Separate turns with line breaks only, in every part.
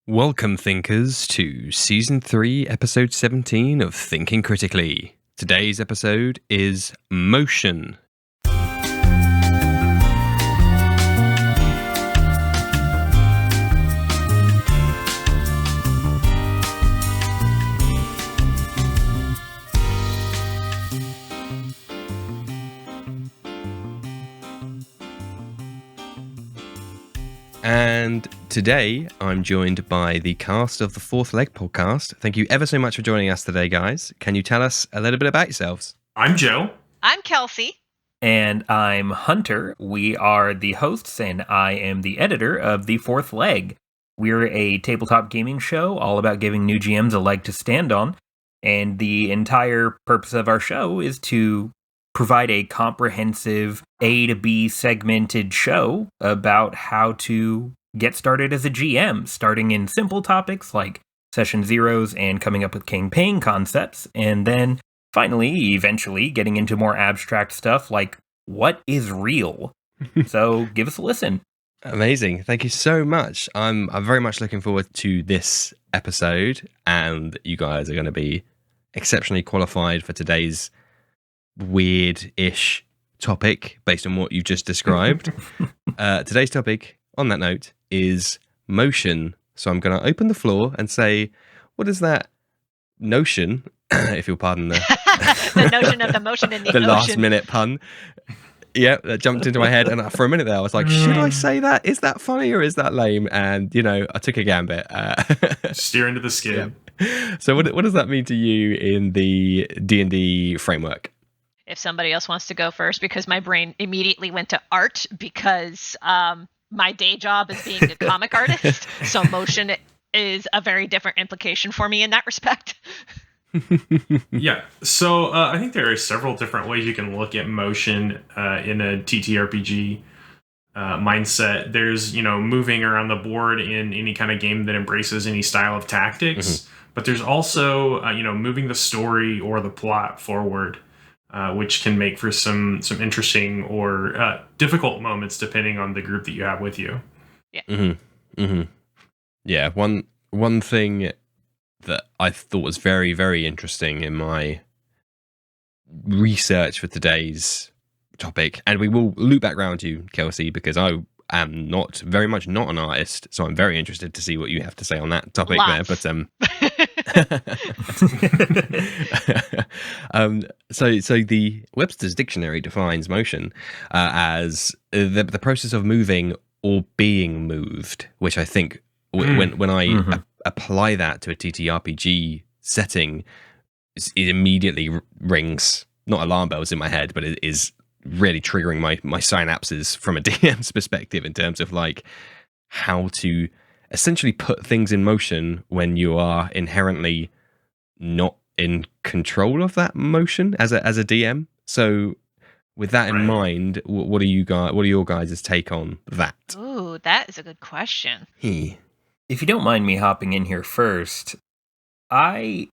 Welcome, thinkers, to Season 3, Episode 17 of Thinking Critically. Today's episode is Motion. And today I'm joined by the cast of the Fourth Leg podcast. Thank you ever so much for joining us today, guys. Can you tell us a little bit about yourselves?
I'm Joe.
I'm Kelci.
And I'm Hunter. We are the hosts, and I am the editor of The Fourth Leg. We're a tabletop gaming show all about giving new GMs a leg to stand on. And the entire purpose of our show is to provide a comprehensive A to B segmented show about how to get started as a GM, starting in simple topics like session zeros and coming up with campaign concepts, and then finally, eventually, getting into more abstract stuff like what is real. So give us a listen.
Amazing. Thank you so much. I'm very much looking forward to this episode, and you guys are going to be exceptionally qualified for today's weird-ish topic based on what you've just described. Today's topic, on that note, is motion. So I'm going to open the floor and say, what is that notion, if you'll pardon
the notion of the motion in the ocean.
Last-minute pun. Yeah, that jumped into my head, and for a minute there, I was like, should I say that? Is that funny or is that lame? And, I took a gambit.
Steer into the skid.
Yeah. So what does that mean to you in the D&D framework?
If somebody else wants to go first, because my brain immediately went to art, because my day job is being a comic artist, so motion is a very different implication for me in that respect.
Yeah, so I think there are several different ways you can look at motion in a TTRPG mindset. There's, moving around the board in any kind of game that embraces any style of tactics, but there's also, moving the story or the plot forward, which can make for some interesting or difficult moments depending on the group that you have with you.
Yeah.
Yeah, one thing that I thought was very, very interesting in my research for today's topic, and we will loop back around to you, Kelci, because I am very much not an artist, so I'm very interested to see what you have to say on that topic.
Lots.
There. But so the Webster's Dictionary defines motion as the process of moving or being moved, which I think when I apply that to a TTRPG setting, it immediately rings not alarm bells in my head, but it is really triggering my synapses from a DM's perspective in terms of like how to essentially put things in motion when you are inherently not in control of that motion as a DM. So with that in mind, what are your guys' take on that?
Ooh, that is a good question.
If you don't mind me hopping in here first, I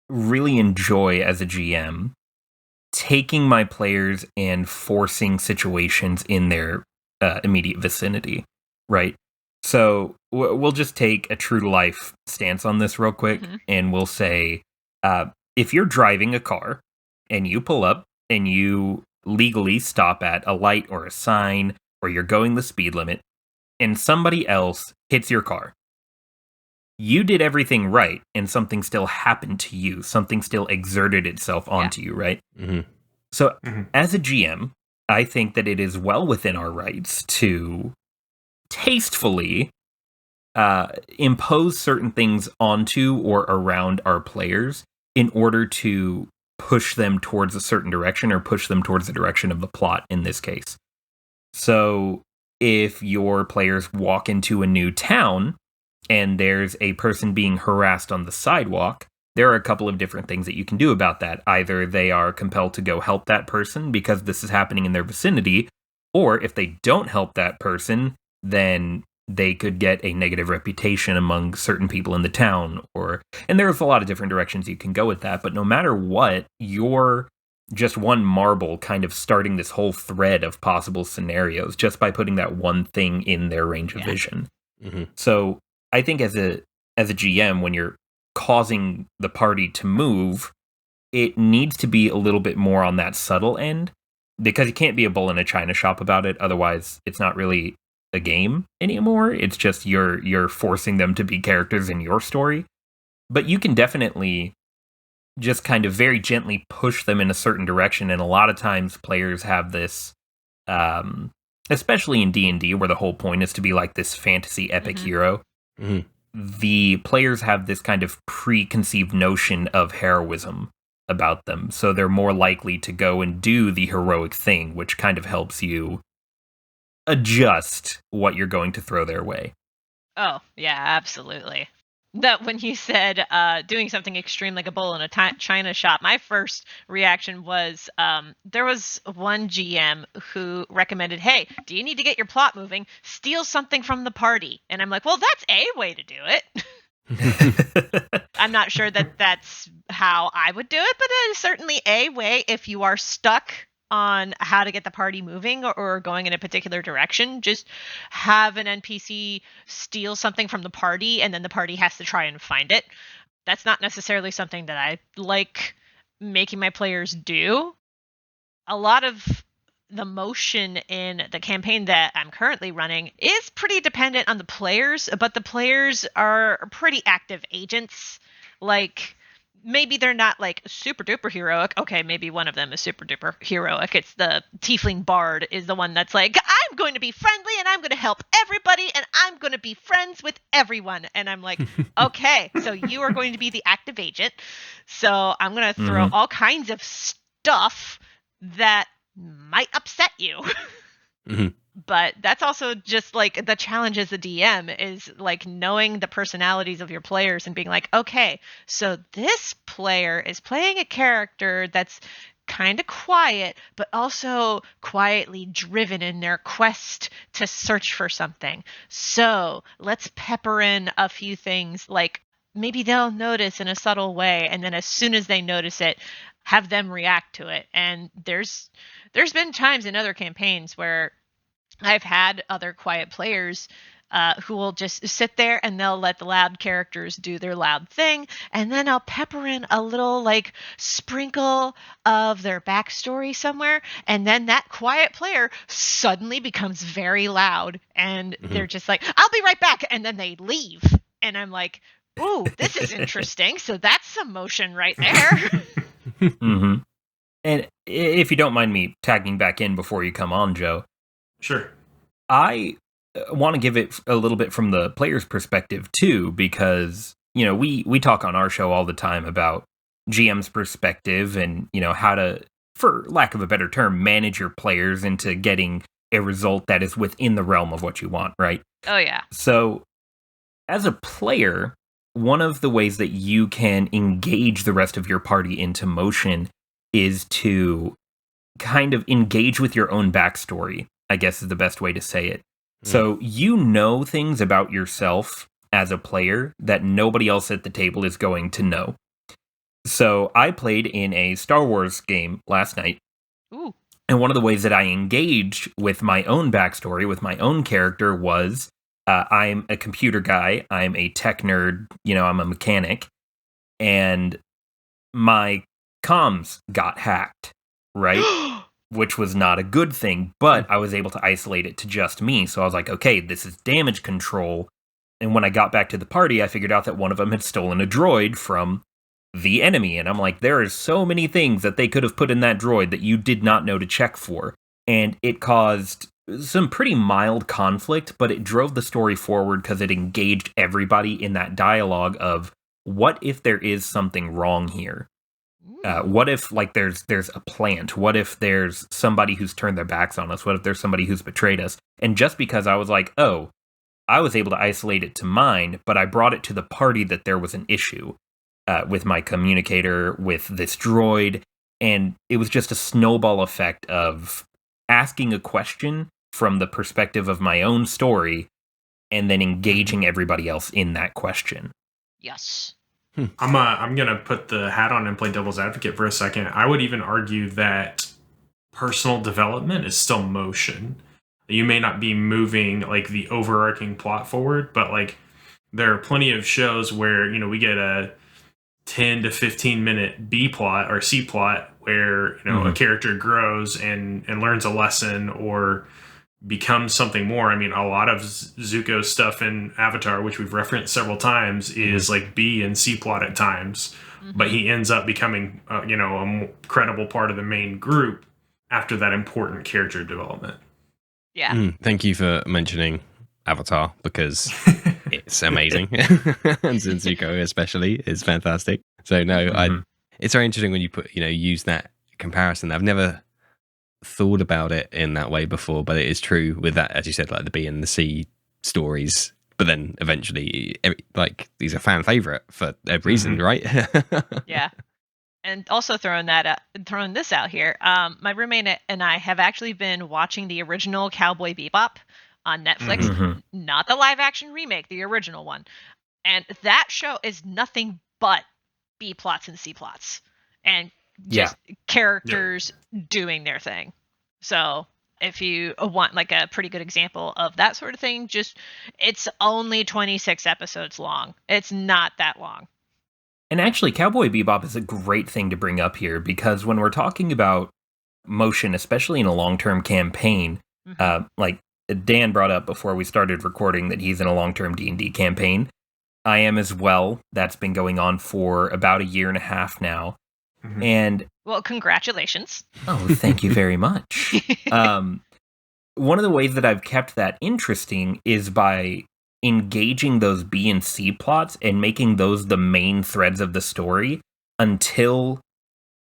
really enjoy as a GM taking my players and forcing situations in their immediate vicinity, right? So we'll just take a true to life stance on this real quick, and we'll say, if you're driving a car and you pull up and you legally stop at a light or a sign, or you're going the speed limit, and somebody else hits your car, you did everything right, and something still happened to you. Something still exerted itself onto you, right? So, as a GM, I think that it is well within our rights to tastefully impose certain things onto or around our players in order to push them towards a certain direction, or push them towards the direction of the plot in this case. So, if your players walk into a new town, and there's a person being harassed on the sidewalk, there are a couple of different things that you can do about that. Either they are compelled to go help that person because this is happening in their vicinity, or if they don't help that person, then they could get a negative reputation among certain people in the town. And there's a lot of different directions you can go with that, but no matter what, you're just one marble kind of starting this whole thread of possible scenarios just by putting that one thing in their range of vision. So I think as a as a GM, when you're causing the party to move, it needs to be a little bit more on that subtle end, because you can't be a bull in a china shop about it. Otherwise, it's not really a game anymore. It's just you're forcing them to be characters in your story. But you can definitely just kind of very gently push them in a certain direction. And a lot of times players have this, especially in D&D, where the whole point is to be like this fantasy epic hero. Mm-hmm. The players have this kind of preconceived notion of heroism about them. So they're more likely to go and do the heroic thing, which kind of helps you adjust what you're going to throw their way.
Oh, yeah, absolutely. That when you said doing something extreme like a bull in a china shop, my first reaction was there was one GM who recommended, hey, do you need to get your plot moving? Steal something from the party. And I'm like, well, that's a way to do it. I'm not sure that that's how I would do it, but it is certainly a way if you are stuck on how to get the party moving or going in a particular direction. Just have an NPC steal something from the party, and then the party has to try and find it. That's not necessarily something that I like making my players do. A lot of the motion in the campaign that I'm currently running is pretty dependent on the players, but the players are pretty active agents. Like, maybe they're not like super duper heroic. Okay, maybe one of them is super duper heroic. It's the tiefling bard is the one that's like, I'm going to be friendly and I'm going to help everybody and I'm going to be friends with everyone. And I'm like, okay, so you are going to be the active agent. So I'm going to throw all kinds of stuff that might upset you. But that's also just like the challenge as a DM is like knowing the personalities of your players and being like, okay, so this player is playing a character that's kind of quiet, but also quietly driven in their quest to search for something. So let's pepper in a few things, like maybe they'll notice in a subtle way, and then as soon as they notice it, have them react to it. And there's been times in other campaigns where I've had other quiet players who will just sit there and they'll let the loud characters do their loud thing, and then I'll pepper in a little like sprinkle of their backstory somewhere, and then that quiet player suddenly becomes very loud, and they're just like, I'll be right back, and then they leave, and I'm like, ooh, this is interesting. So that's some motion right there.
And if you don't mind me tagging back in before you come on, Joe.
Sure.
I want to give it a little bit from the player's perspective, too, because, you know, we talk on our show all the time about GM's perspective and, you know, how to, for lack of a better term, manage your players into getting a result that is within the realm of what you want, right?
Oh, yeah.
So, as a player, one of the ways that you can engage the rest of your party into motion is to kind of engage with your own backstory, I guess is the best way to say it. So you know things about yourself as a player that nobody else at the table is going to know. So I played in a Star Wars game last night.
Ooh.
And one of the ways that I engaged with my own backstory, with my own character, was I'm a computer guy. I'm a tech nerd. You know, I'm a mechanic. And my comms got hacked, right? Which was not a good thing, but I was able to isolate it to just me. So I was like, okay, this is damage control. And when I got back to the party, I figured out that one of them had stolen a droid from the enemy. And I'm like, there are so many things that they could have put in that droid that you did not know to check for. And it caused some pretty mild conflict, but it drove the story forward because it engaged everybody in that dialogue of, what if there is something wrong here? What if, like, there's a plant? What if there's somebody who's turned their backs on us? What if there's somebody who's betrayed us? And just because I was like, oh, I was able to isolate it to mine, but I brought it to the party that there was an issue with my communicator, with this droid, and it was just a snowball effect of asking a question from the perspective of my own story and then engaging everybody else in that question.
Yes.
I'm gonna put the hat on and play devil's advocate for a second. I would even argue that personal development is still motion. You may not be moving like the overarching plot forward, but like there are plenty of shows where, we get a 10 to 15 minute B plot or C plot where, a character grows and learns a lesson or becomes something more. I mean, a lot of Zuko's stuff in Avatar, which we've referenced several times, is like B and C plot at times, but he ends up becoming, a credible part of the main group after that important character development.
Yeah.
Thank you for mentioning Avatar, because it's amazing. And Zuko especially is fantastic. So no, it's very interesting when you use that comparison. I've never thought about it in that way before, but it is true with that, as you said, like the B and the C stories. But then eventually, these are fan favorite for a reason, right?
Yeah. And also throwing this out here, my roommate and I have actually been watching the original Cowboy Bebop on Netflix, not the live action remake, the original one. And that show is nothing but B plots and C plots, and just characters doing their thing. So if you want like a pretty good example of that sort of thing, it's only 26 episodes long. It's not that long.
And actually, Cowboy Bebop is a great thing to bring up here, because when we're talking about motion, especially in a long-term campaign, like Dan brought up before we started recording that he's in a long-term D&D campaign. I am as well. That's been going on for about 1.5 years now. And
well, congratulations.
Oh, thank you very much. One of the ways that I've kept that interesting is by engaging those B and C plots and making those the main threads of the story until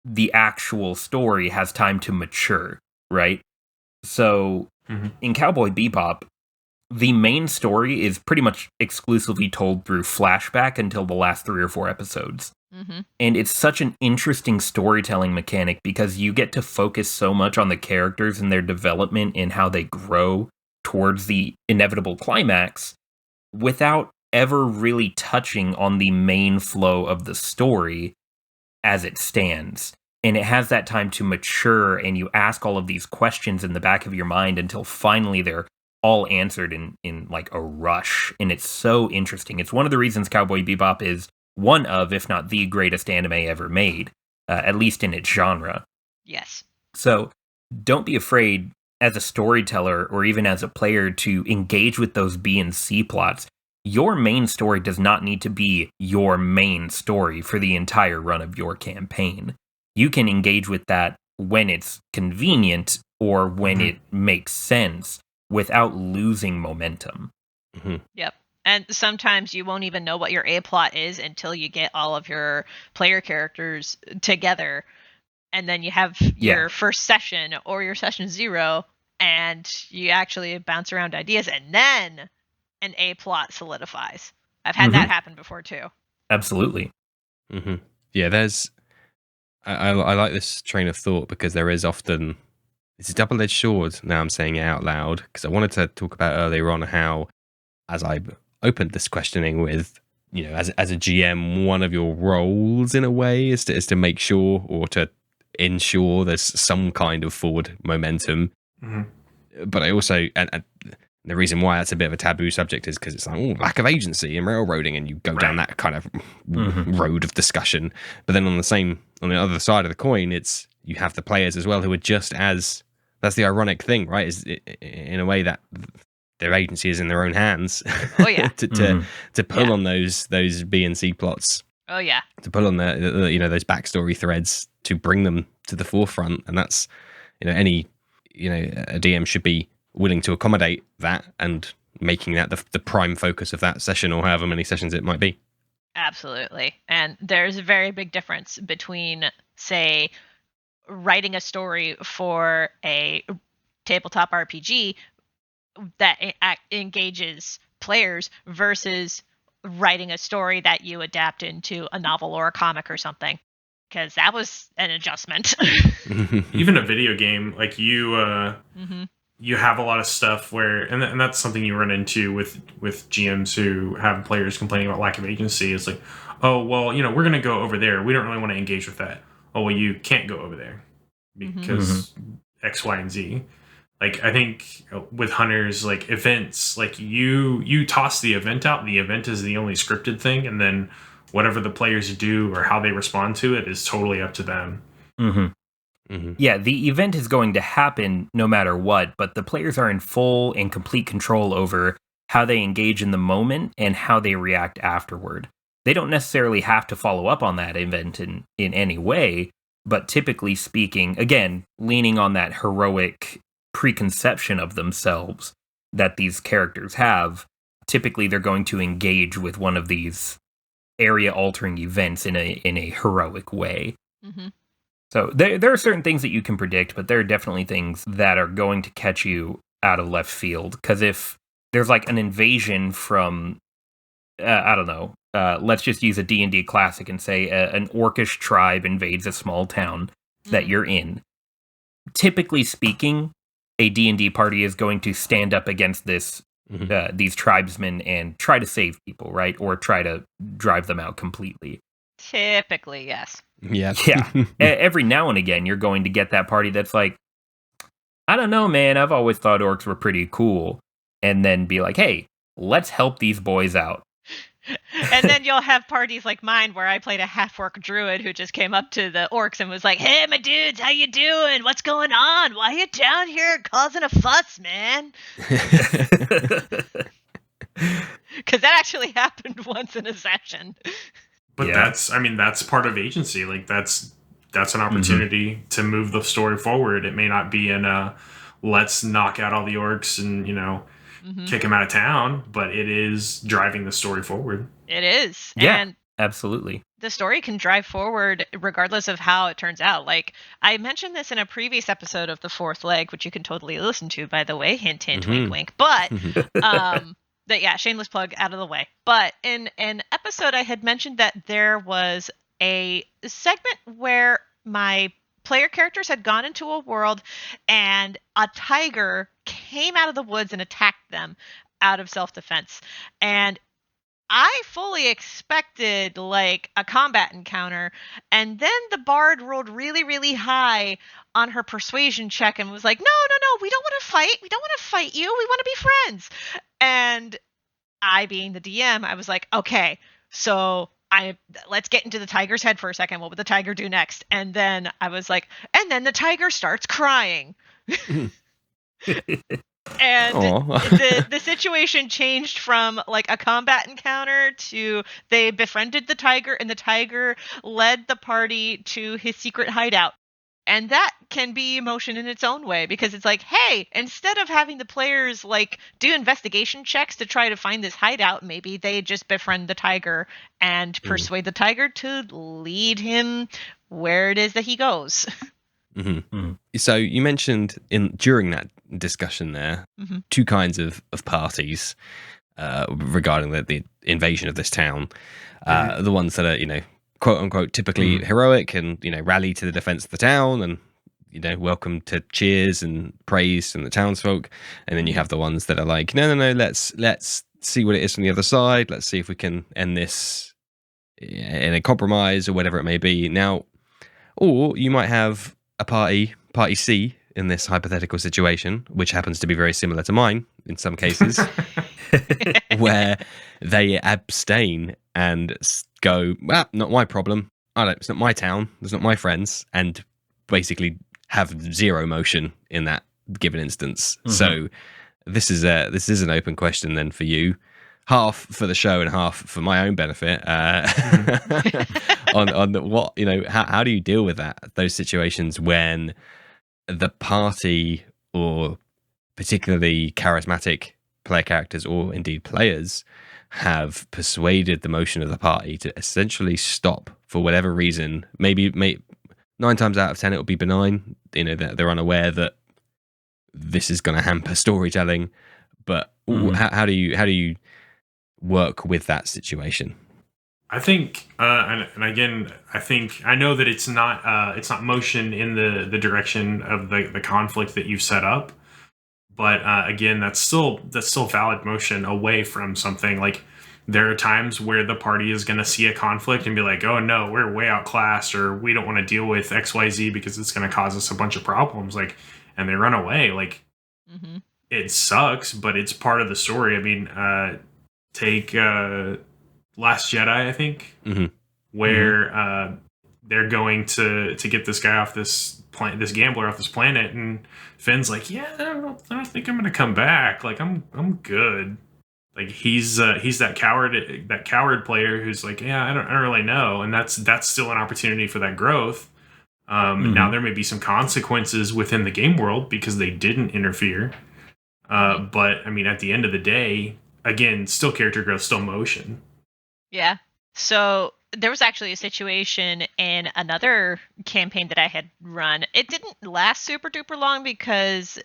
the actual story has time to mature, right? So in Cowboy Bebop, the main story is pretty much exclusively told through flashback until the last 3 or 4 episodes. And it's such an interesting storytelling mechanic because you get to focus so much on the characters and their development and how they grow towards the inevitable climax without ever really touching on the main flow of the story as it stands. And it has that time to mature, and you ask all of these questions in the back of your mind until finally they're all answered in like a rush. And it's so interesting. It's one of the reasons Cowboy Bebop is one of, if not the greatest anime ever made, at least in its genre.
Yes.
So don't be afraid as a storyteller or even as a player to engage with those B and C plots. Your main story does not need to be your main story for the entire run of your campaign. You can engage with that when it's convenient or when it makes sense without losing momentum.
Yep. And sometimes you won't even know what your A plot is until you get all of your player characters together. And then you have your first session or your session 0, and you actually bounce around ideas, and then an A plot solidifies. I've had that happen before too.
Absolutely.
Yeah, I like this train of thought because there is often, it's a double-edged sword. Now I'm saying it out loud because I wanted to talk about earlier on how, as I opened this questioning with, as a GM, one of your roles in a way is to make sure or to ensure there's some kind of forward momentum. But I also, and the reason why that's a bit of a taboo subject is because it's like, lack of agency and railroading, and you go down that kind of road of discussion. But then on the other side of the coin, it's you have the players as well who are just as, that's the ironic thing, right? Is in a way that their agency is in their own hands.
Oh yeah.
to pull on those B and C plots.
Oh yeah.
To pull on the those backstory threads to bring them to the forefront, and that's a DM should be willing to accommodate that and making that the prime focus of that session or however many sessions it might be.
Absolutely. And there's a very big difference between, say, writing a story for a tabletop RPG that engages players versus writing a story that you adapt into a novel or a comic or something, because that was an adjustment.
Even a video game, like you have a lot of stuff where, and that's something you run into with GMs who have players complaining about lack of agency. It's like, oh, well, we're going to go over there. We don't really want to engage with that. Oh, well, you can't go over there because X, Y, and Z. like I think with hunters, like events, like you toss the event out. The event is the only scripted thing, and then whatever the players do or how they respond to it is totally up to them.
Yeah, the event is going to happen no matter what, but the players are in full and complete control over how they engage in the moment and how they react afterward. They don't necessarily have to follow up on that event in any way, but typically speaking, again, leaning on that heroic preconception of themselves that these characters have, typically they're going to engage with one of these area-altering events in a heroic way. So there are certain things that you can predict, but there are definitely things that are going to catch you out of left field. Because if there's like an invasion from, I don't know, let's just use a D&D classic and say an orcish tribe invades a small town that you're in. Typically speaking, a D&D party is going to stand up against these tribesmen and try to save people, right? Or try to drive them out completely.
Typically, yes.
Yeah.
Every now and again, you're going to get that party that's like, I don't know, man, I've always thought orcs were pretty cool. And then be like, hey, let's help these boys out.
And then you'll have parties like mine where I played a half-orc druid who just came up to the orcs and was like, hey, my dudes, how you doing? What's going on? Why you down here causing a fuss, man? Because that actually happened once in a session.
But that's part of agency. Like that's an opportunity to move the story forward. It may not be in a let's knock out all the orcs and kick them out of town, but it is driving the story forward.
It is.
Yeah,
and
absolutely.
The story can drive forward regardless of how it turns out. Like I mentioned this in a previous episode of The Fourth Leg, which you can totally listen to, by the way. Hint, hint, wink, wink. But shameless plug out of the way. But in an episode, I had mentioned that there was a segment where my player characters had gone into a world and a tiger came out of the woods and attacked them out of self-defense. And I fully expected like a combat encounter, and then the bard rolled really, really high on her persuasion check and was like, no, we don't want to fight. We don't want to fight you. We want to be friends. And I, being the DM, I was like, okay, so let's get into the tiger's head for a second. What would the tiger do next? And then I was like, and then the tiger starts crying. And the situation changed from like a combat encounter to they befriended the tiger, and the tiger led the party to his secret hideout. And that can be emotion in its own way, because it's like, hey, instead of having the players like do investigation checks to try to find this hideout, maybe they just befriend the tiger and persuade the tiger to lead him where it is that he goes.
So you mentioned during that discussion there two kinds of parties regarding the invasion of this town. The ones that are quote unquote typically heroic and rally to the defense of the town and welcome to cheers and praise from the townsfolk, and then you have the ones that are like no, let's see what it is from the other side, let's see if we can end this in a compromise or whatever it may be. Now, or you might have a party C in this hypothetical situation, which happens to be very similar to mine in some cases, where they abstain and go, well, not my problem. It's not my town. It's not my friends, and basically have zero motion in that given instance. So this is an open question then for you, half for the show and half for my own benefit. On what how do you deal with those situations when the party or particularly charismatic player characters or indeed players have persuaded the motion of the party to essentially stop for whatever reason? Maybe 9 times out of 10 it will be benign, that they're unaware that this is going to hamper storytelling, but how do you work with that situation?
I think, and again, I know that it's not motion in the direction of the conflict that you've set up, but again, that's still valid motion away from something. Like there are times where the party is going to see a conflict and be like, oh no, we're way outclassed, or we don't want to deal with XYZ because it's going to cause us a bunch of problems. Like, and they run away. Like
Mm-hmm.
It sucks, but it's part of the story. I mean, take Last Jedi, I think, where they're going to get this guy off this planet, this gambler off this planet, and Finn's like, "Yeah, I don't think I'm going to come back. Like, I'm good." Like he's that coward player who's like, "Yeah, I don't really know," and that's still an opportunity for that growth. Now there may be some consequences within the game world because they didn't interfere. But I mean, at the end of the day, again, still character growth, still motion.
Yeah. So there was actually a situation in another campaign that I had run. It didn't last super duper long because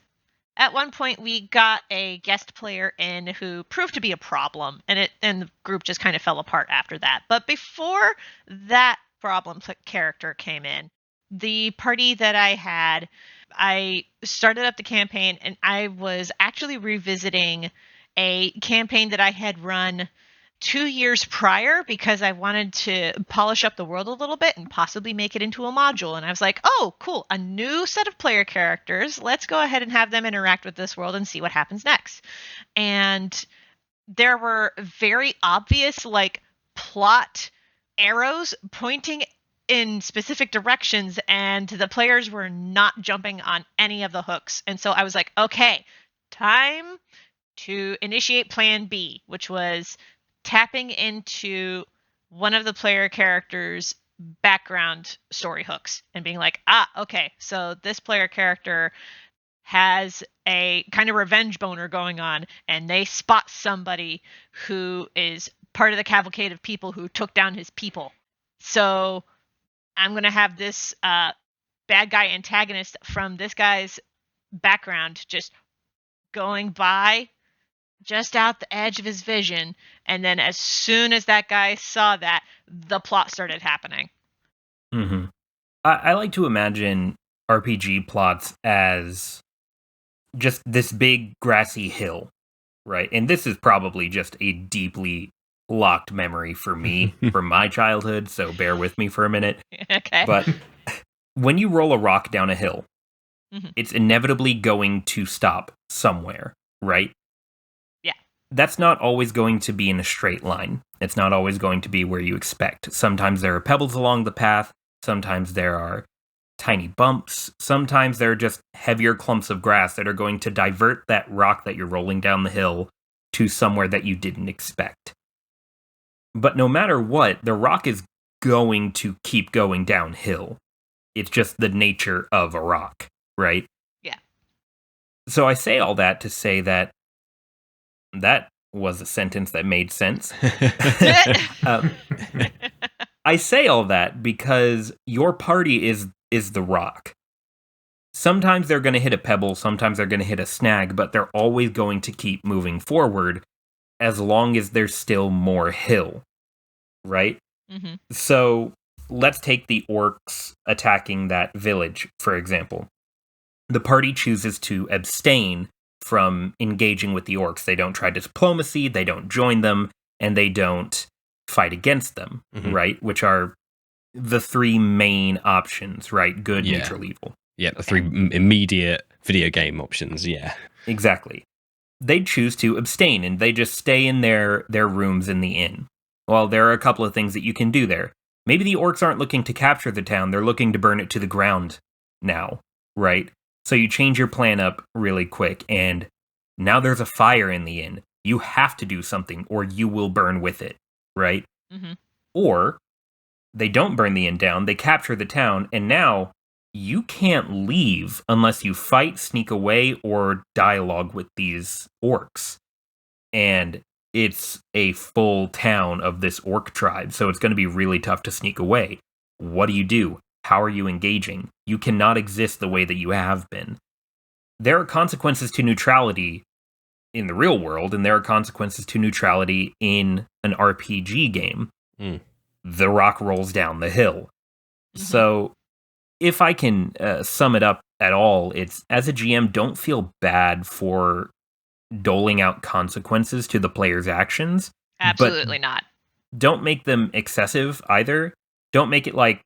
at one point we got a guest player in who proved to be a problem, and the group just kind of fell apart after that. But before that problem character came in, the party that I had, I started up the campaign and I was actually revisiting a campaign that I had run 2 years prior because I wanted to polish up the world a little bit and possibly make it into a module. And I was like, oh, cool, a new set of player characters. Let's go ahead and have them interact with this world and see what happens next. And there were very obvious, like, plot arrows pointing in specific directions, and the players were not jumping on any of the hooks. And so I was like, okay, time to initiate plan B, which was tapping into one of the player characters' background story hooks and being like, okay, so this player character has a kind of revenge boner going on, and they spot somebody who is part of the cavalcade of people who took down his people. So I'm going to have this bad guy antagonist from this guy's background just going by just out the edge of his vision, and then as soon as that guy saw that, the plot started happening.
I like to imagine RPG plots as just this big grassy hill, right? And this is probably just a deeply locked memory for me from my childhood, so bear with me for a minute.
Okay.
But when you roll a rock down a hill, it's inevitably going to stop somewhere, right?
Yeah.
That's not always going to be in a straight line. It's not always going to be where you expect. Sometimes there are pebbles along the path. Sometimes there are tiny bumps. Sometimes there are just heavier clumps of grass that are going to divert that rock that you're rolling down the hill to somewhere that you didn't expect. But no matter what, the rock is going to keep going downhill. It's just the nature of a rock, right?
Yeah.
So I say all that to say that was a sentence that made sense. I say all that because your party is the rock. Sometimes they're going to hit a pebble, sometimes they're going to hit a snag, but they're always going to keep moving forward as long as there's still more hill, right? So let's take the orcs attacking that village, for example. The party chooses to abstain from engaging with the orcs. They don't try diplomacy, they don't join them, and they don't fight against them, right? Which are the three main options, right? Good, neutral, evil.
Yeah, the three immediate video game options, yeah.
Exactly. They choose to abstain, and they just stay in their rooms in the inn. Well, there are a couple of things that you can do there. Maybe the orcs aren't looking to capture the town, they're looking to burn it to the ground now, right? So you change your plan up really quick, and now there's a fire in the inn. You have to do something, or you will burn with it, right? Or they don't burn the inn down, they capture the town, and now you can't leave unless you fight, sneak away, or dialogue with these orcs. And it's a full town of this orc tribe, so it's going to be really tough to sneak away. What do? How are you engaging? You cannot exist the way that you have been. There are consequences to neutrality in the real world, and there are consequences to neutrality in an RPG game. The rock rolls down the hill. So, if I can sum it up at all, it's, as a GM, don't feel bad for doling out consequences to the player's actions.
Absolutely not.
Don't make them excessive either. Don't make it like,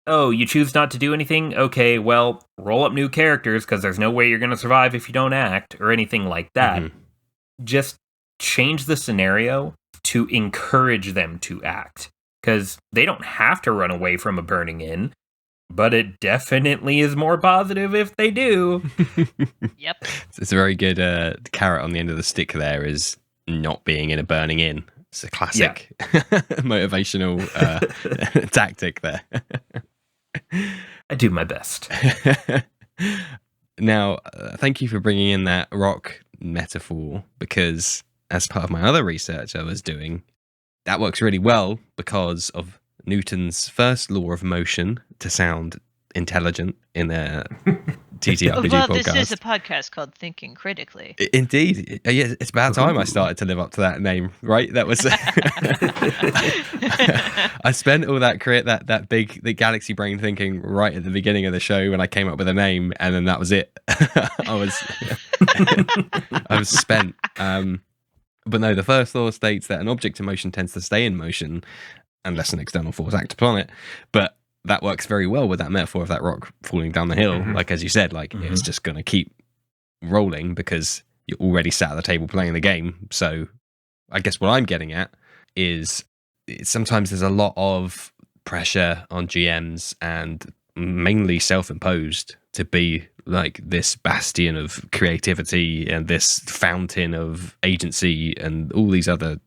oh, you choose not to do anything? Okay, well, roll up new characters because there's no way you're going to survive if you don't act or anything like that.
Mm-hmm.
Just change the scenario to encourage them to act because they don't have to run away from a burning inn, but it definitely is more positive if they do.
Yep.
It's a very good carrot on the end of the stick there is not being in a burning inn. It's a classic motivational tactic there.
I do my best.
Now, thank you for bringing in that rock metaphor, because as part of my other research I was doing, that works really well because of Newton's first law of motion to sound intelligent in a TTRPG
well,
podcast.
this is a podcast called Thinking Critically.
Indeed. Yeah, it's about time I started to live up to that name, right? That was I spent all that big the galaxy brain thinking right at the beginning of the show when I came up with a name, and then that was it. I was spent. But no, the first law states that an object in motion tends to stay in motion unless an external force acts upon it. But that works very well with that metaphor of that rock falling down the hill.
Mm-hmm.
Like, as you said, like it's just going to keep rolling because you're already sat at the table playing the game. So I guess what I'm getting at is sometimes there's a lot of pressure on GMs, and mainly self-imposed, to be like this bastion of creativity and this fountain of agency and all these other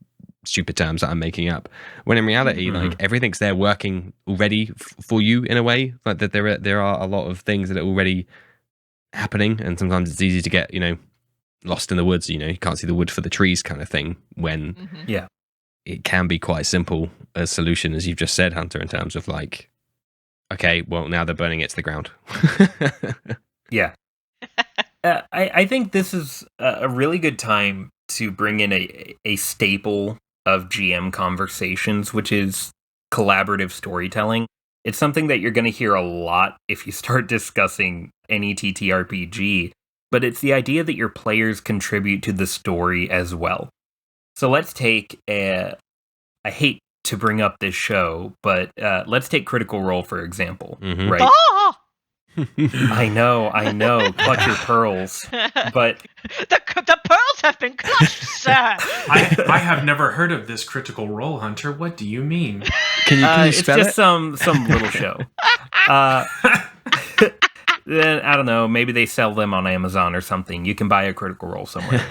stupid terms that I'm making up, when in reality like everything's there working already for you in a way, like that there are a lot of things that are already happening, and sometimes it's easy to get lost in the woods, you can't see the wood for the trees kind of thing, when it can be quite simple a solution, as you've just said, Hunter, in terms of like, okay, well, now they're burning it to the ground.
Yeah. I think this is a really good time to bring in a staple of GM conversations, which is collaborative storytelling. It's something that you're going to hear a lot if you start discussing any TTRPG, but it's the idea that your players contribute to the story as well. So let's take I hate to bring up this show, but let's take Critical Role, for example, right?
Oh!
I know, clutch your pearls, but
the pearls have been clutched, sir.
I have never heard of this Critical Role, Hunter. What do you mean?
Can you
it's
spell
just
it?
some little show. Then I don't know, maybe they sell them on Amazon or something. You can buy a Critical Role somewhere,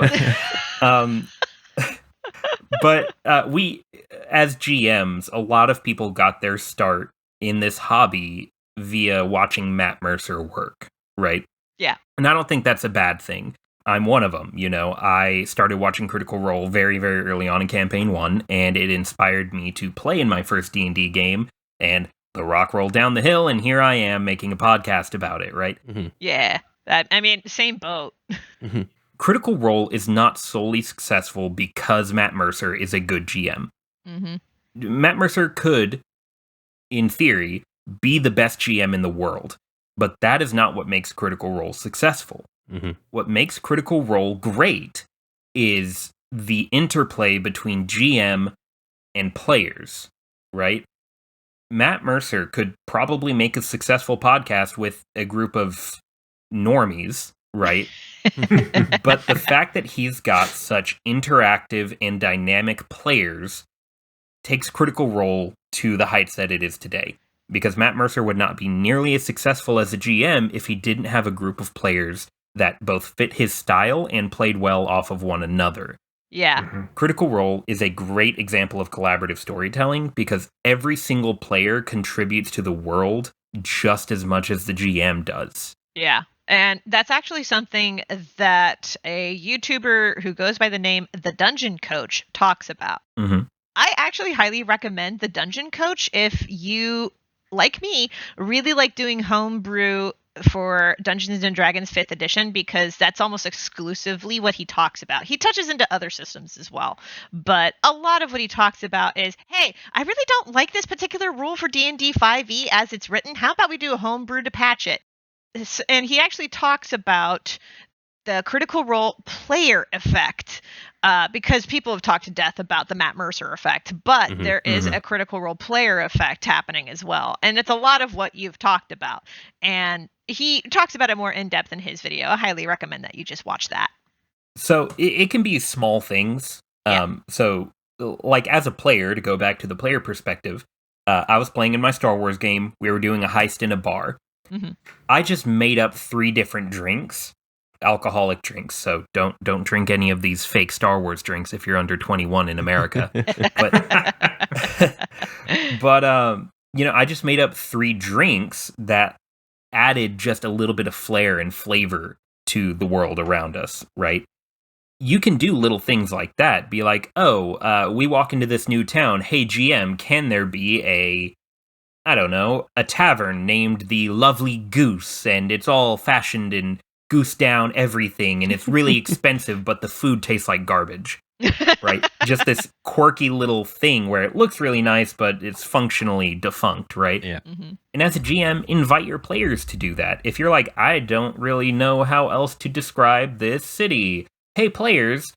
but we, as GMs, a lot of people got their start in this hobby via watching Matt Mercer work, right?
Yeah.
And I don't think that's a bad thing. I'm one of them, I started watching Critical Role very, very early on in Campaign 1, and it inspired me to play in my first D&D game, and the rock rolled down the hill, and here I am making a podcast about it, right?
Mm-hmm.
Yeah. I mean, same boat.
Mm-hmm.
Critical Role is not solely successful because Matt Mercer is a good GM.
Mm-hmm.
Matt Mercer could, in theory, be the best GM in the world, but that is not what makes Critical Role successful.
Mm-hmm.
What makes Critical Role great is the interplay between GM and players, right? Matt Mercer could probably make a successful podcast with a group of normies, right? But the fact that he's got such interactive and dynamic players takes Critical Role to the heights that it is today. Because Matt Mercer would not be nearly as successful as a GM if he didn't have a group of players that both fit his style and played well off of one another.
Yeah.
Mm-hmm.
Critical Role is a great example of collaborative storytelling because every single player contributes to the world just as much as the GM does.
Yeah. And that's actually something that a YouTuber who goes by the name The Dungeon Coach talks about.
Mm-hmm.
I actually highly recommend The Dungeon Coach if you, like me, really like doing homebrew for Dungeons and Dragons 5th edition, because that's almost exclusively what he talks about. He touches into other systems as well, but a lot of what he talks about is, hey, I really don't like this particular rule for D&D 5e as it's written. How about we do a homebrew to patch it? And he actually talks about the Critical Role player effect because people have talked to death about the Matt Mercer effect, but there is a critical role player effect happening as well. And it's a lot of what you've talked about. And he talks about it more in depth in his video. I highly recommend that you just watch that.
So it can be small things. So, like, as a player, to go back to the player perspective, I was playing in my Star Wars game. We were doing a heist in a bar. I just made up 3 different drinks, alcoholic drinks. So don't drink any of these fake Star Wars drinks if you're under 21 in America. but I just made up 3 drinks that added just a little bit of flair and flavor to the world around us, right? You can do little things like that. Be like, we walk into this new town. Hey, GM, can there be a tavern named the Lovely Goose, and it's all fashioned in goose down everything, and it's really expensive, but the food tastes like garbage, right? Just this quirky little thing where it looks really nice, but it's functionally defunct, right?
Yeah.
And as a GM, invite your players to do that. If you're like, I don't really know how else to describe this city. Hey, players,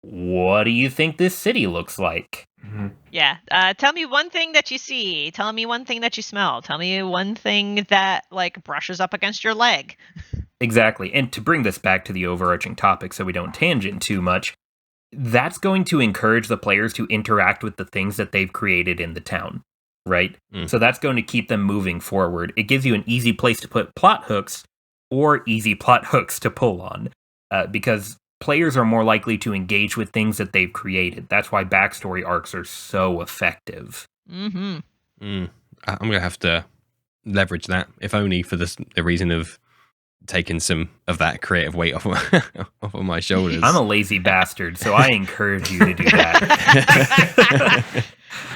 what do you think this city looks like?
Yeah. Tell me one thing that you see. Tell me one thing that you smell. Tell me one thing that, like, brushes up against your leg.
Exactly. And to bring this back to the overarching topic so we don't tangent too much, that's going to encourage the players to interact with the things that they've created in the town, right? So that's going to keep them moving forward. It gives you an easy place to put plot hooks or easy plot hooks to pull on, because players are more likely to engage with things that they've created. That's why backstory arcs are so effective.
I'm going to have to leverage that, if only for the reason of taking some of that creative weight off of my shoulders.
I'm a lazy bastard, so I encourage you to do that.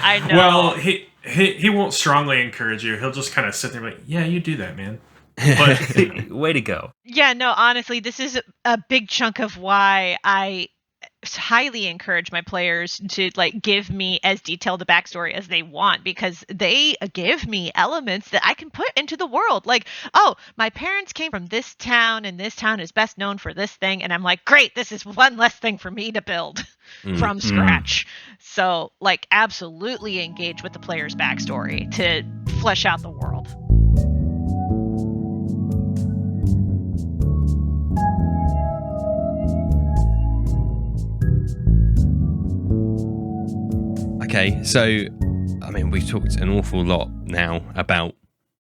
I know.
Well, he won't strongly encourage you. He'll just kind of sit there like, yeah, you do that, man. But
way to go.
Yeah, no, honestly, this is a big chunk of why I highly encourage my players to, like, give me as detailed a backstory as they want, because they give me elements that I can put into the world. Like, oh, my parents came from this town, and this town is best known for this thing. And I'm like, great, this is one less thing for me to build from scratch. So, like, absolutely engage with the player's backstory to flesh out the world.
Okay, so, I mean, we've talked an awful lot now about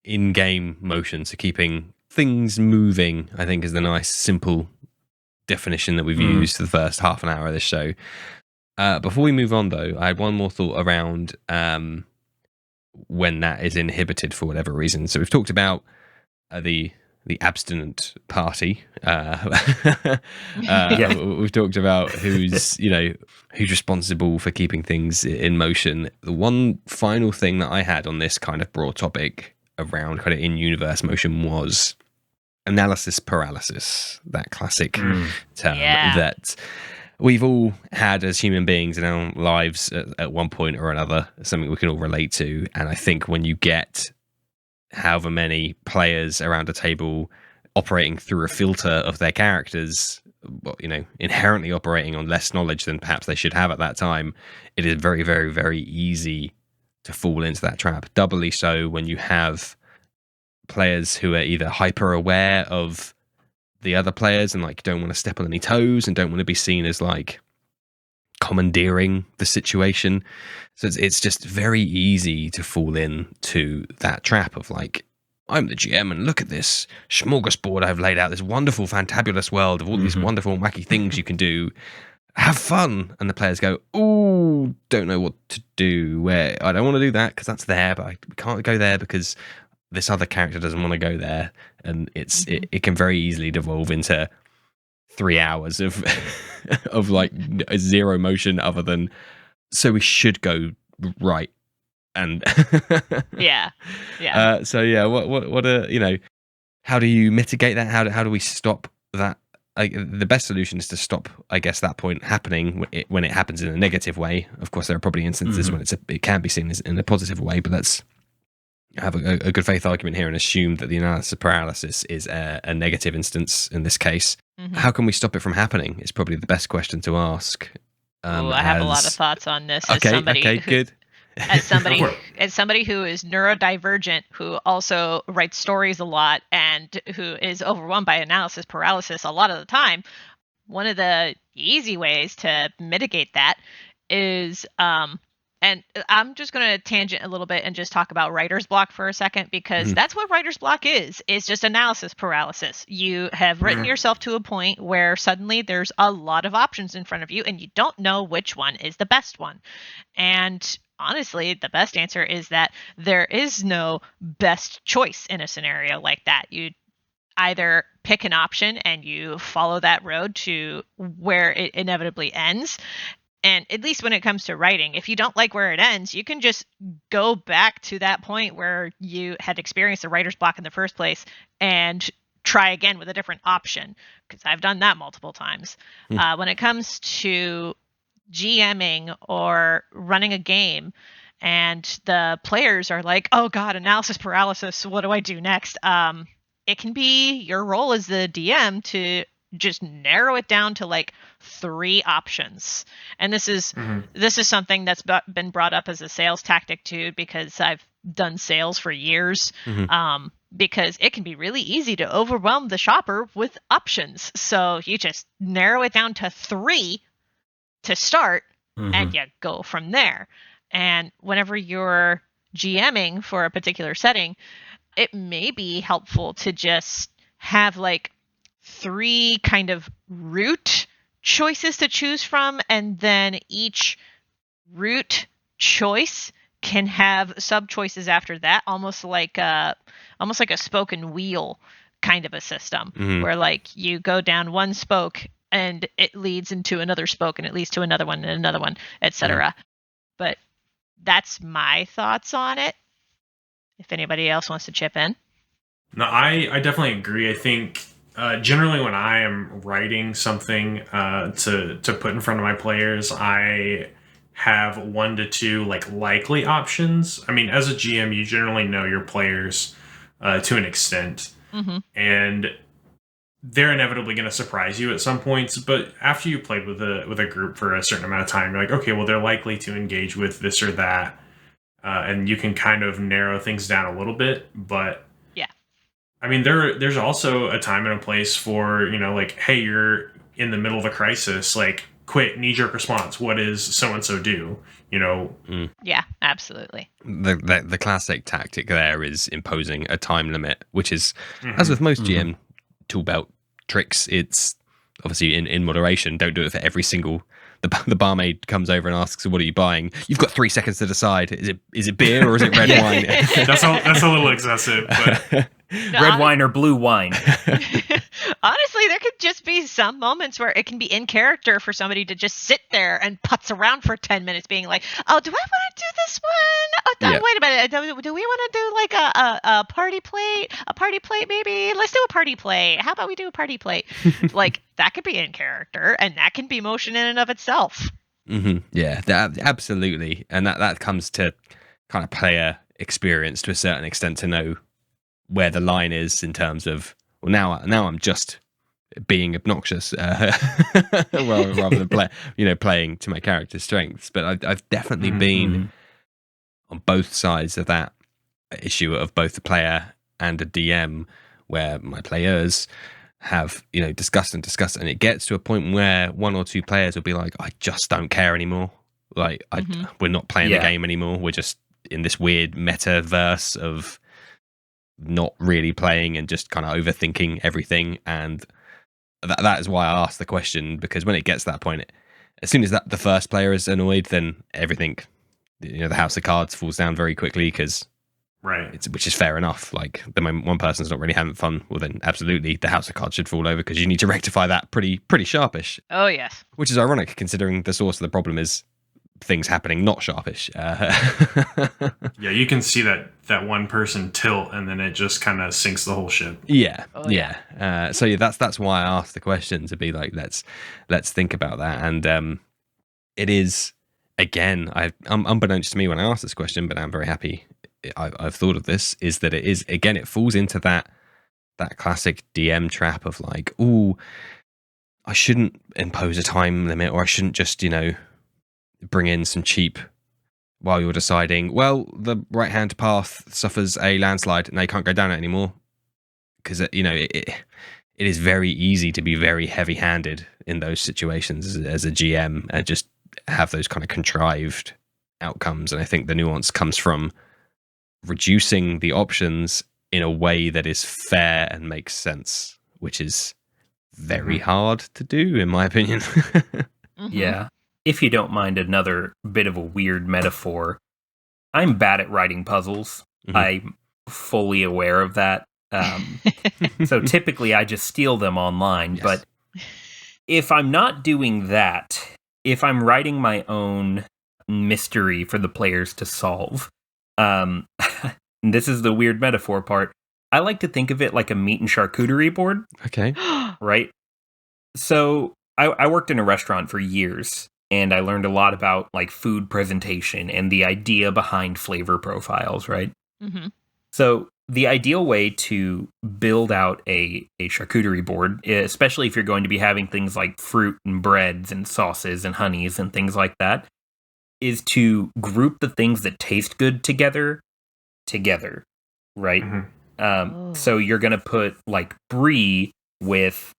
in-game motion, so keeping things moving, I think, is the nice, simple definition that we've used for the first half an hour of this show. Before we move on, though, I had one more thought around when that is inhibited for whatever reason. So we've talked about the abstinent party. We've talked about who's responsible for keeping things in motion. The one final thing that I had on this kind of broad topic around kind of in-universe motion was analysis paralysis, that classic term that we've all had as human beings in our lives at one point or another, something we can all relate to. And I think when you get however many players around a table operating through a filter of their characters, inherently operating on less knowledge than perhaps they should have at that time, it is very, very, very easy to fall into that trap. Doubly so when you have players who are either hyper aware of the other players and, like, don't want to step on any toes and don't want to be seen as, like, commandeering the situation. So it's just very easy to fall into that trap of, like, I'm the GM and look at this smorgasbord I've laid out, this wonderful, fantabulous world of all these wonderful, wacky things you can do. Have fun. And the players go, oh, don't know what to do. Where I don't want to do that because that's there, but we can't go there because this other character doesn't want to go there. And it can very easily devolve into 3 hours of of like zero motion other than, so we should go right. And so how do you mitigate that? How do we stop that? The best solution is to stop, I guess, that point happening when it happens in a negative way. Of course, there are probably instances when it can be seen as in a positive way, but that's have a good faith argument here and assume that the analysis paralysis is a negative instance in this case. How can we stop it from happening? Is probably the best question to ask.
I have a lot of thoughts on this.
Good.
As somebody who is neurodivergent, who also writes stories a lot, and who is overwhelmed by analysis paralysis a lot of the time, one of the easy ways to mitigate that is and I'm just going to tangent a little bit and just talk about writer's block for a second, because that's what writer's block is just analysis paralysis. You have written yourself to a point where suddenly there's a lot of options in front of you and you don't know which one is the best one. And honestly, the best answer is that there is no best choice in a scenario like that. You either pick an option and you follow that road to where it inevitably ends. And at least when it comes to writing, if you don't like where it ends, you can just go back to that point where you had experienced a writer's block in the first place and try again with a different option, because I've done that multiple times. When it comes to GMing or running a game and the players are like, oh God, analysis paralysis, what do I do next? It can be your role as the DM to just narrow it down to like 3 options. And this is something that's been brought up as a sales tactic too, because I've done sales for years. Because it can be really easy to overwhelm the shopper with options. So you just narrow it down to 3 to start, and you go from there. And whenever you're GMing for a particular setting, it may be helpful to just have like 3 kind of route choices to choose from, and then each route choice can have sub choices after that, almost like a spoken wheel kind of a system, where like you go down one spoke and it leads into another spoke and it leads to another one and another one, etc. But that's my thoughts on it. If anybody else wants to chip in.
No, I definitely agree. I think generally when I am writing something to put in front of my players, I have 1 to 2 like likely options. I mean, as a GM, you generally know your players to an extent, and they're inevitably going to surprise you at some points. But after you played with a group for a certain amount of time, you're like, okay, well, they're likely to engage with this or that, and you can kind of narrow things down a little bit. But
yeah,
I mean, there's also a time and a place for, like, hey, you're in the middle of a crisis, like, quick knee-jerk response. What does so-and-so do?
Yeah, absolutely.
The classic tactic there is imposing a time limit, which is, as with most GM tool belt tricks, it's obviously in moderation. Don't do it for every single. The barmaid comes over and asks, "What are you buying?" You've got 3 seconds to decide. Is it beer or is it red wine?
That's a little excessive, but
red wine or blue wine.
Honestly, there could just be some moments where it can be in character for somebody to just sit there and putz around for 10 minutes being like, oh, do I want to do this one? Oh, wait a minute. Do we want to do like a party plate? A party plate, maybe? Let's do a party plate. How about we do a party plate? Like, that could be in character, and that can be motion in and of itself.
Yeah, absolutely. And that comes to kind of player experience to a certain extent, to know where the line is in terms of, well, now I'm just being obnoxious, rather than playing to my character's strengths. But I've definitely been on both sides of that issue of both the player and a DM, where my players have discussed, and it gets to a point where 1 or 2 players will be like, I just don't care anymore. Like, we're not playing the game anymore. We're just in this weird metaverse of not really playing and just kind of overthinking everything. And that is why I asked the question, because when it gets to that point, as soon as the first player is annoyed, then everything, the house of cards falls down very quickly, because which is fair enough. Like, the moment one person's not really having fun, well, then absolutely the house of cards should fall over, because you need to rectify that pretty sharpish.
Oh yes.
Which is ironic, considering the source of the problem is things happening not sharpish.
Yeah, you can see that one person tilt, and then it just kind of sinks the whole ship.
Yeah. So that's why I asked the question, to be like, let's think about that. And it is, again, unbeknownst to me when I asked this question, but I'm very happy I've thought of this is that it is, again, it falls into that classic DM trap of like, ooh, I shouldn't impose a time limit, or I shouldn't just, bring in some cheap while you're deciding, well, the right hand path suffers a landslide and they can't go down it anymore. Because, it is very easy to be very heavy handed in those situations as a GM and just have those kind of contrived outcomes. And I think the nuance comes from reducing the options in a way that is fair and makes sense, which is very hard to do, in my opinion.
Yeah. If you don't mind another bit of a weird metaphor, I'm bad at writing puzzles. I'm fully aware of that. So typically I just steal them online. Yes. But if I'm not doing that, if I'm writing my own mystery for the players to solve, this is the weird metaphor part, I like to think of it like a meat and charcuterie board.
Okay.
Right? So I worked in a restaurant for years, and I learned a lot about like food presentation and the idea behind flavor profiles, right? Mm-hmm. So the ideal way to build out a charcuterie board, especially if you're going to be having things like fruit and breads and sauces and honeys and things like that, is to group the things that taste good together, right? Mm-hmm. So you're going to put like brie with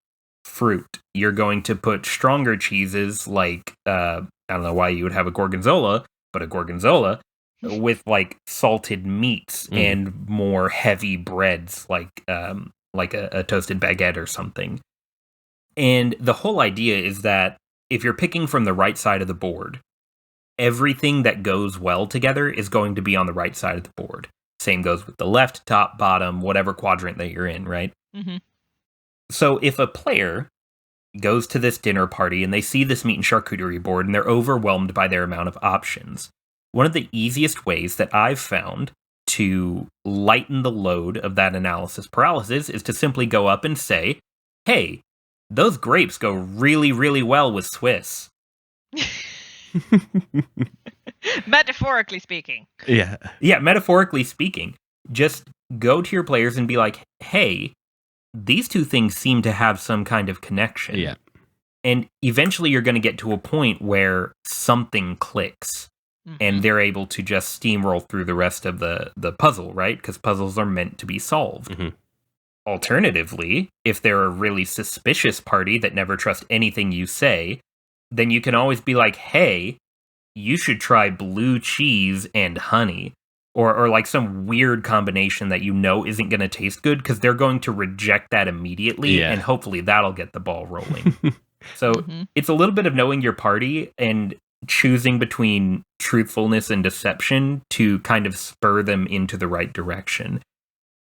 fruit. You're going to put stronger cheeses like, I don't know why you would have a gorgonzola, but a gorgonzola with like salted meats and more heavy breads like a toasted baguette or something. And the whole idea is that if you're picking from the right side of the board, everything that goes well together is going to be on the right side of the board. Same goes with the left, top, bottom, whatever quadrant that you're in, right? Mm-hmm. So if a player goes to this dinner party and they see this meat and charcuterie board and they're overwhelmed by their amount of options, one of the easiest ways that I've found to lighten the load of that analysis paralysis is to simply go up and say, hey, those grapes go really, really well with Swiss.
Metaphorically speaking.
Yeah.
Yeah, metaphorically speaking. Just go to your players and be like, hey, these two things seem to have some kind of connection.
Yeah.
And eventually you're going to get to a point where something clicks. Mm-hmm. And they're able to just steamroll through the rest of the puzzle, right? Because puzzles are meant to be solved. Mm-hmm. Alternatively, if they're a really suspicious party that never trust anything you say, then you can always be like, hey, you should try blue cheese and honey. Or like some weird combination that you know isn't going to taste good, because they're going to reject that immediately, and hopefully that'll get the ball rolling. So it's a little bit of knowing your party and choosing between truthfulness and deception to kind of spur them into the right direction.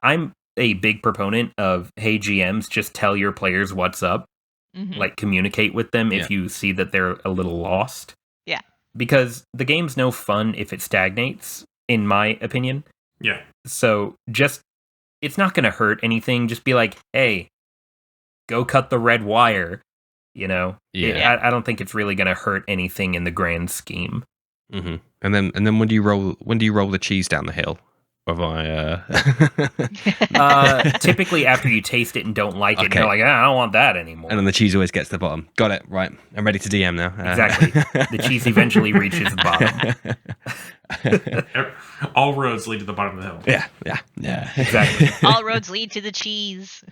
I'm a big proponent of, hey, GMs, just tell your players what's up. Like, communicate with them if you see that they're a little lost.
Yeah.
Because the game's no fun if it stagnates, in my opinion.
Yeah.
So just, it's not going to hurt anything. Just be like, hey, go cut the red wire. You know?
Yeah.
I don't think it's really going to hurt anything in the grand scheme.
Mm-hmm. And then when do you roll the cheese down the hill? Have I?
Typically after you taste it and don't like it, you're like, I don't want that anymore.
And then the cheese always gets to the bottom. Got it. Right. I'm ready to DM now.
Exactly. The cheese eventually reaches the bottom.
All roads lead to the bottom of the hill.
Yeah.
Exactly.
All roads lead to the cheese.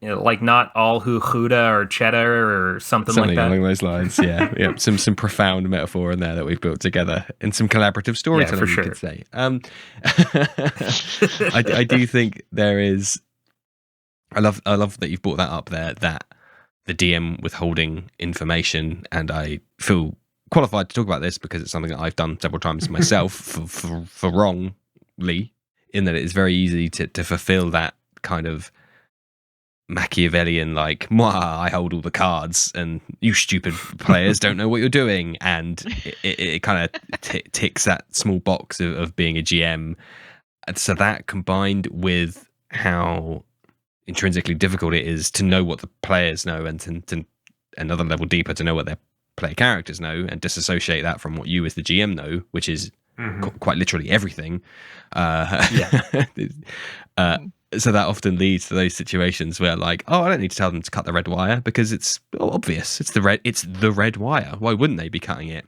Like not all who Gouda or cheddar or something like that.
Along those lines. Yeah. Some profound metaphor in there that we've built together, and some collaborative storytelling, you could say. I do think there is. I love that you've brought that up there. That the DM withholding information, and I feel qualified to talk about this because it's something that I've done several times myself for wrongly, in that it is very easy to fulfill that kind of Machiavellian, like, I hold all the cards and you stupid players don't know what you're doing, and it kind of ticks that small box of being a GM. And so that, combined with how intrinsically difficult it is to know what the players know, and to another level deeper to know what their player characters know, and disassociate that from what you as the GM know, which is quite literally everything.
Yeah.
So that often leads to those situations where, like, oh, I don't need to tell them to cut the red wire because it's obvious. It's the red wire. Why wouldn't they be cutting it?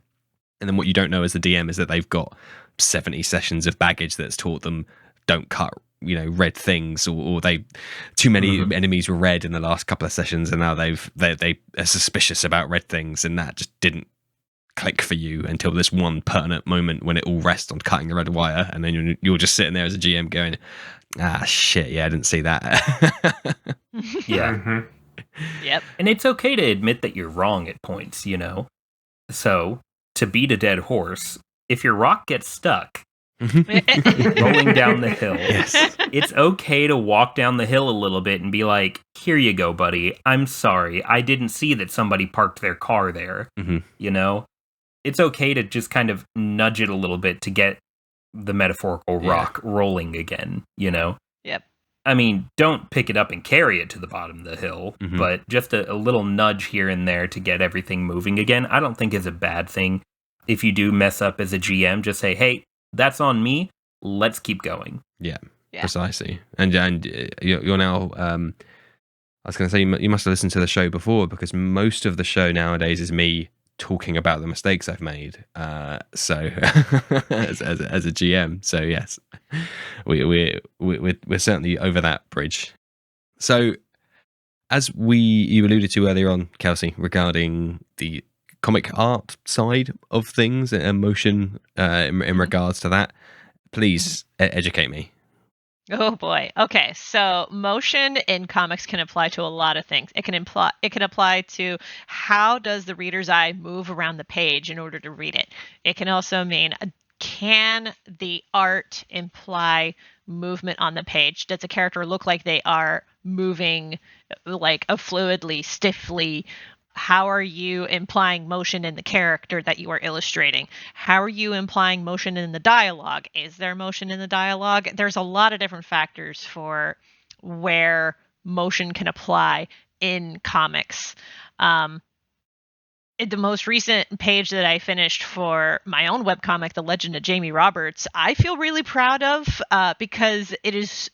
And then what you don't know as the DM is that they've got 70 sessions of baggage that's taught them don't cut, red things, or they too many enemies were red in the last couple of sessions, and now they are suspicious about red things, and that just didn't click for you until this one pertinent moment when it all rests on cutting the red wire, and then you're just sitting there as a GM going, shit, yeah, I didn't see that.
Yeah.
Yep.
And it's okay to admit that you're wrong at points, So, to beat a dead horse, if your rock gets stuck rolling down the hill, it's okay to walk down the hill a little bit and be like, here you go, buddy. I'm sorry. I didn't see that somebody parked their car there. It's okay to just kind of nudge it a little bit to get the metaphorical rock rolling again,
Yep.
I mean, don't pick it up and carry it to the bottom of the hill, but just a little nudge here and there to get everything moving again, I don't think is a bad thing. If you do mess up as a GM, just say, hey, that's on me. Let's keep going.
Yeah. Precisely. And you're now... I was going to say, you must have listened to the show before, because most of the show nowadays is me talking about the mistakes I've made. So as a GM, so yes, we're certainly over that bridge. So as you alluded to earlier on, Kelci, regarding the comic art side of things and motion in regards to that, please educate me.
Oh boy. Okay, so motion in comics can apply to a lot of things. It can apply to how does the reader's eye move around the page in order to read it. It can also mean, can the art imply movement on the page? Does a character look like they are moving like fluidly, stiffly? How are you implying motion in the character that you are illustrating? How are you implying motion in the dialogue? Is there motion in the dialogue? There's a lot of different factors for where motion can apply in comics. The most recent page that I finished for my own webcomic, The Legend of Jamie Roberts, I feel really proud of because it is,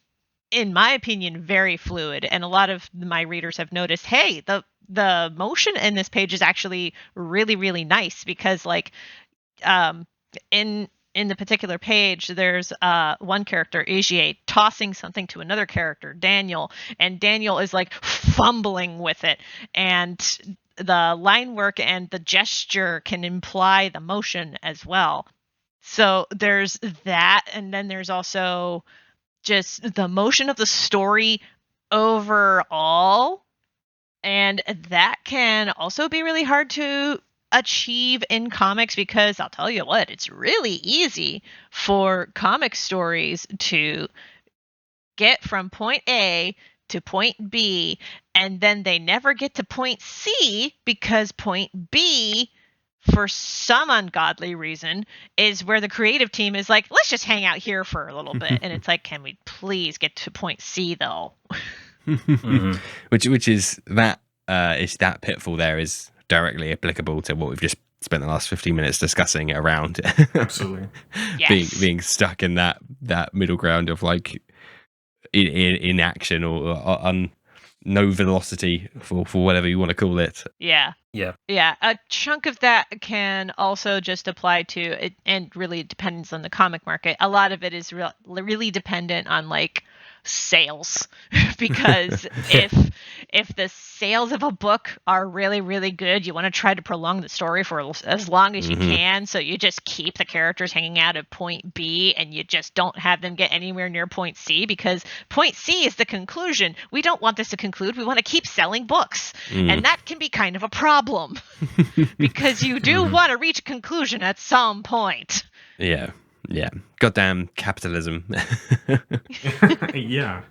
in my opinion, very fluid. And a lot of my readers have noticed, hey, the motion in this page is actually really, really nice, because like in the particular page, there's one character, Agier, tossing something to another character, Daniel, and Daniel is like fumbling with it, and the line work and the gesture can imply the motion as well. So there's that, and then there's also just the motion of the story overall. And that can also be really hard to achieve in comics, because I'll tell you what, it's really easy for comic stories to get from point A to point B, and then they never get to point C, because point B, for some ungodly reason, is where the creative team is like, let's just hang out here for a little bit. And it's like, can we please get to point C though?
Which is that that pitfall there is directly applicable to what we've just spent the last 15 minutes discussing around.
Absolutely.
Yes.
being stuck in that middle ground of like in action or on no velocity for whatever you want to call it.
Yeah. A chunk of that can also just apply to it, and really depends on the comic market. A lot of it is really dependent on like sales, because if the sales of a book are really, really good, you want to try to prolong the story for as long as you can, so you just keep the characters hanging out at point B and you just don't have them get anywhere near point C, because point C is the conclusion. We don't want this to conclude. We want to keep selling books, and that can be kind of a problem because you do want to reach a conclusion at some point.
Yeah. Goddamn capitalism.
Yeah.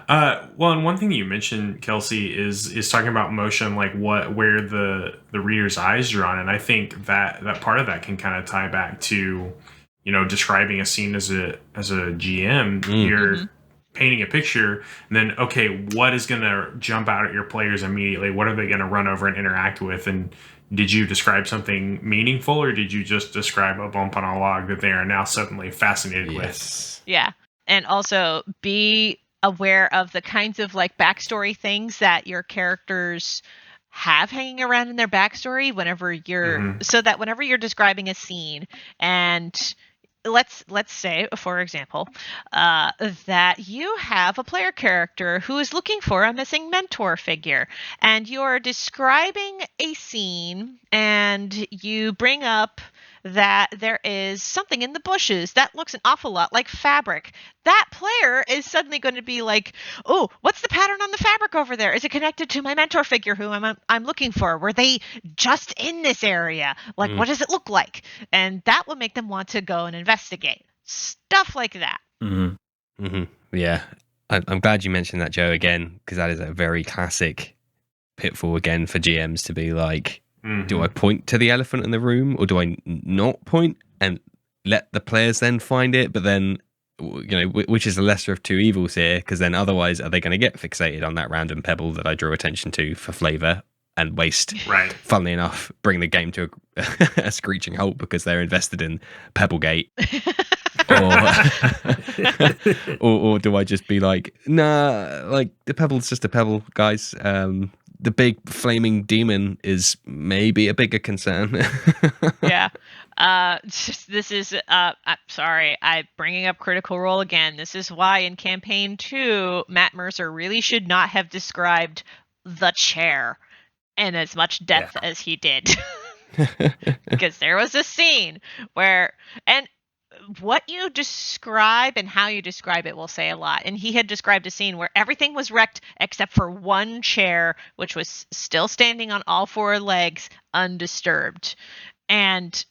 Well, and one thing you mentioned, Kelci, is talking about motion, like where the reader's eyes are on, and I think that part of that can kind of tie back to, describing a scene as a GM. You're painting a picture, and then okay, what is going to jump out at your players immediately? What are they going to run over and interact with? And did you describe something meaningful, or did you just describe a bump on a log that they are now suddenly fascinated with?
Yeah. And also be aware of the kinds of like backstory things that your characters have hanging around in their backstory whenever you're so that whenever you're describing a scene, and let's say, for example, that you have a player character who is looking for a missing mentor figure, and you're describing a scene, and you bring up that there is something in the bushes that looks an awful lot like fabric. That player is suddenly going to be like, "Oh, what's the pattern on the fabric over there? Is it connected to my mentor figure who I'm looking for? Were they just in this area? Like, what does it look like?" And that will make them want to go and investigate. Stuff like that.
Yeah. I'm glad you mentioned that, Joe, again, because that is a very classic pitfall again for GMs to be like, do I point to the elephant in the room, or do I not point and let the players then find it? But then, which is the lesser of two evils here? Because then otherwise, are they going to get fixated on that random pebble that I drew attention to for flavor and waste, funnily enough, bring the game to a screeching halt because they're invested in Pebblegate? or do I just be like, nah, like the pebble's just a pebble, guys. The big flaming demon is maybe a bigger concern.
Yeah. This is I'm sorry, I'm bringing up Critical Role again. This is why in campaign 2, Matt Mercer really should not have described the chair in as much depth as he did. Because there was a scene where, and what you describe and how you describe it will say a lot. And he had described a scene where everything was wrecked except for one chair, which was still standing on all four legs, undisturbed. And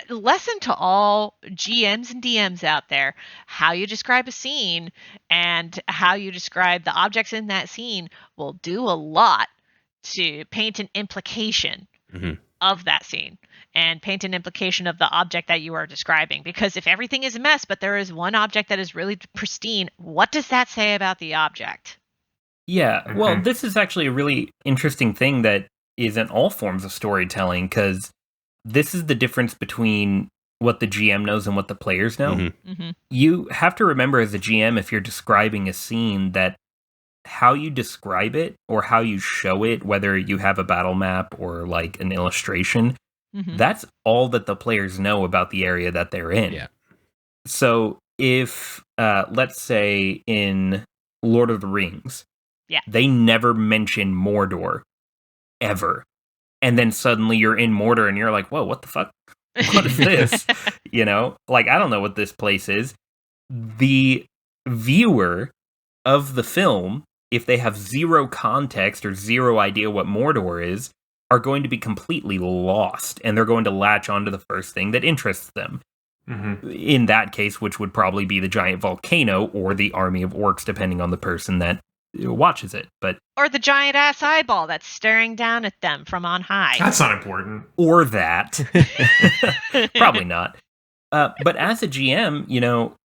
lesson to all GMs and DMs out there, how you describe a scene and how you describe the objects in that scene will do a lot to paint an implication of that scene and paint an implication of the object that you are describing. Because if everything is a mess, but there is one object that is really pristine, what does that say about the object?
Yeah, well, this is actually a really interesting thing that is in all forms of storytelling, because this is the difference between what the GM knows and what the players know. You have to remember as a GM, if you're describing a scene, that how you describe it or how you show it, whether you have a battle map or like an illustration, that's all that the players know about the area that they're in.
Yeah.
So if, let's say in Lord of the Rings, they never mention Mordor, ever. And then suddenly you're in Mordor and you're like, whoa, what the fuck? What is this? You know, like, I don't know what this place is. The viewer of the film, if they have zero context or zero idea what Mordor is, are going to be completely lost, and they're going to latch onto the first thing that interests them. In that case, which would probably be the giant volcano or the army of orcs, depending on the person that watches it. But
or the giant ass eyeball that's staring down at them from on high.
That's not important.
Or that. Probably not. But as a GM, you know,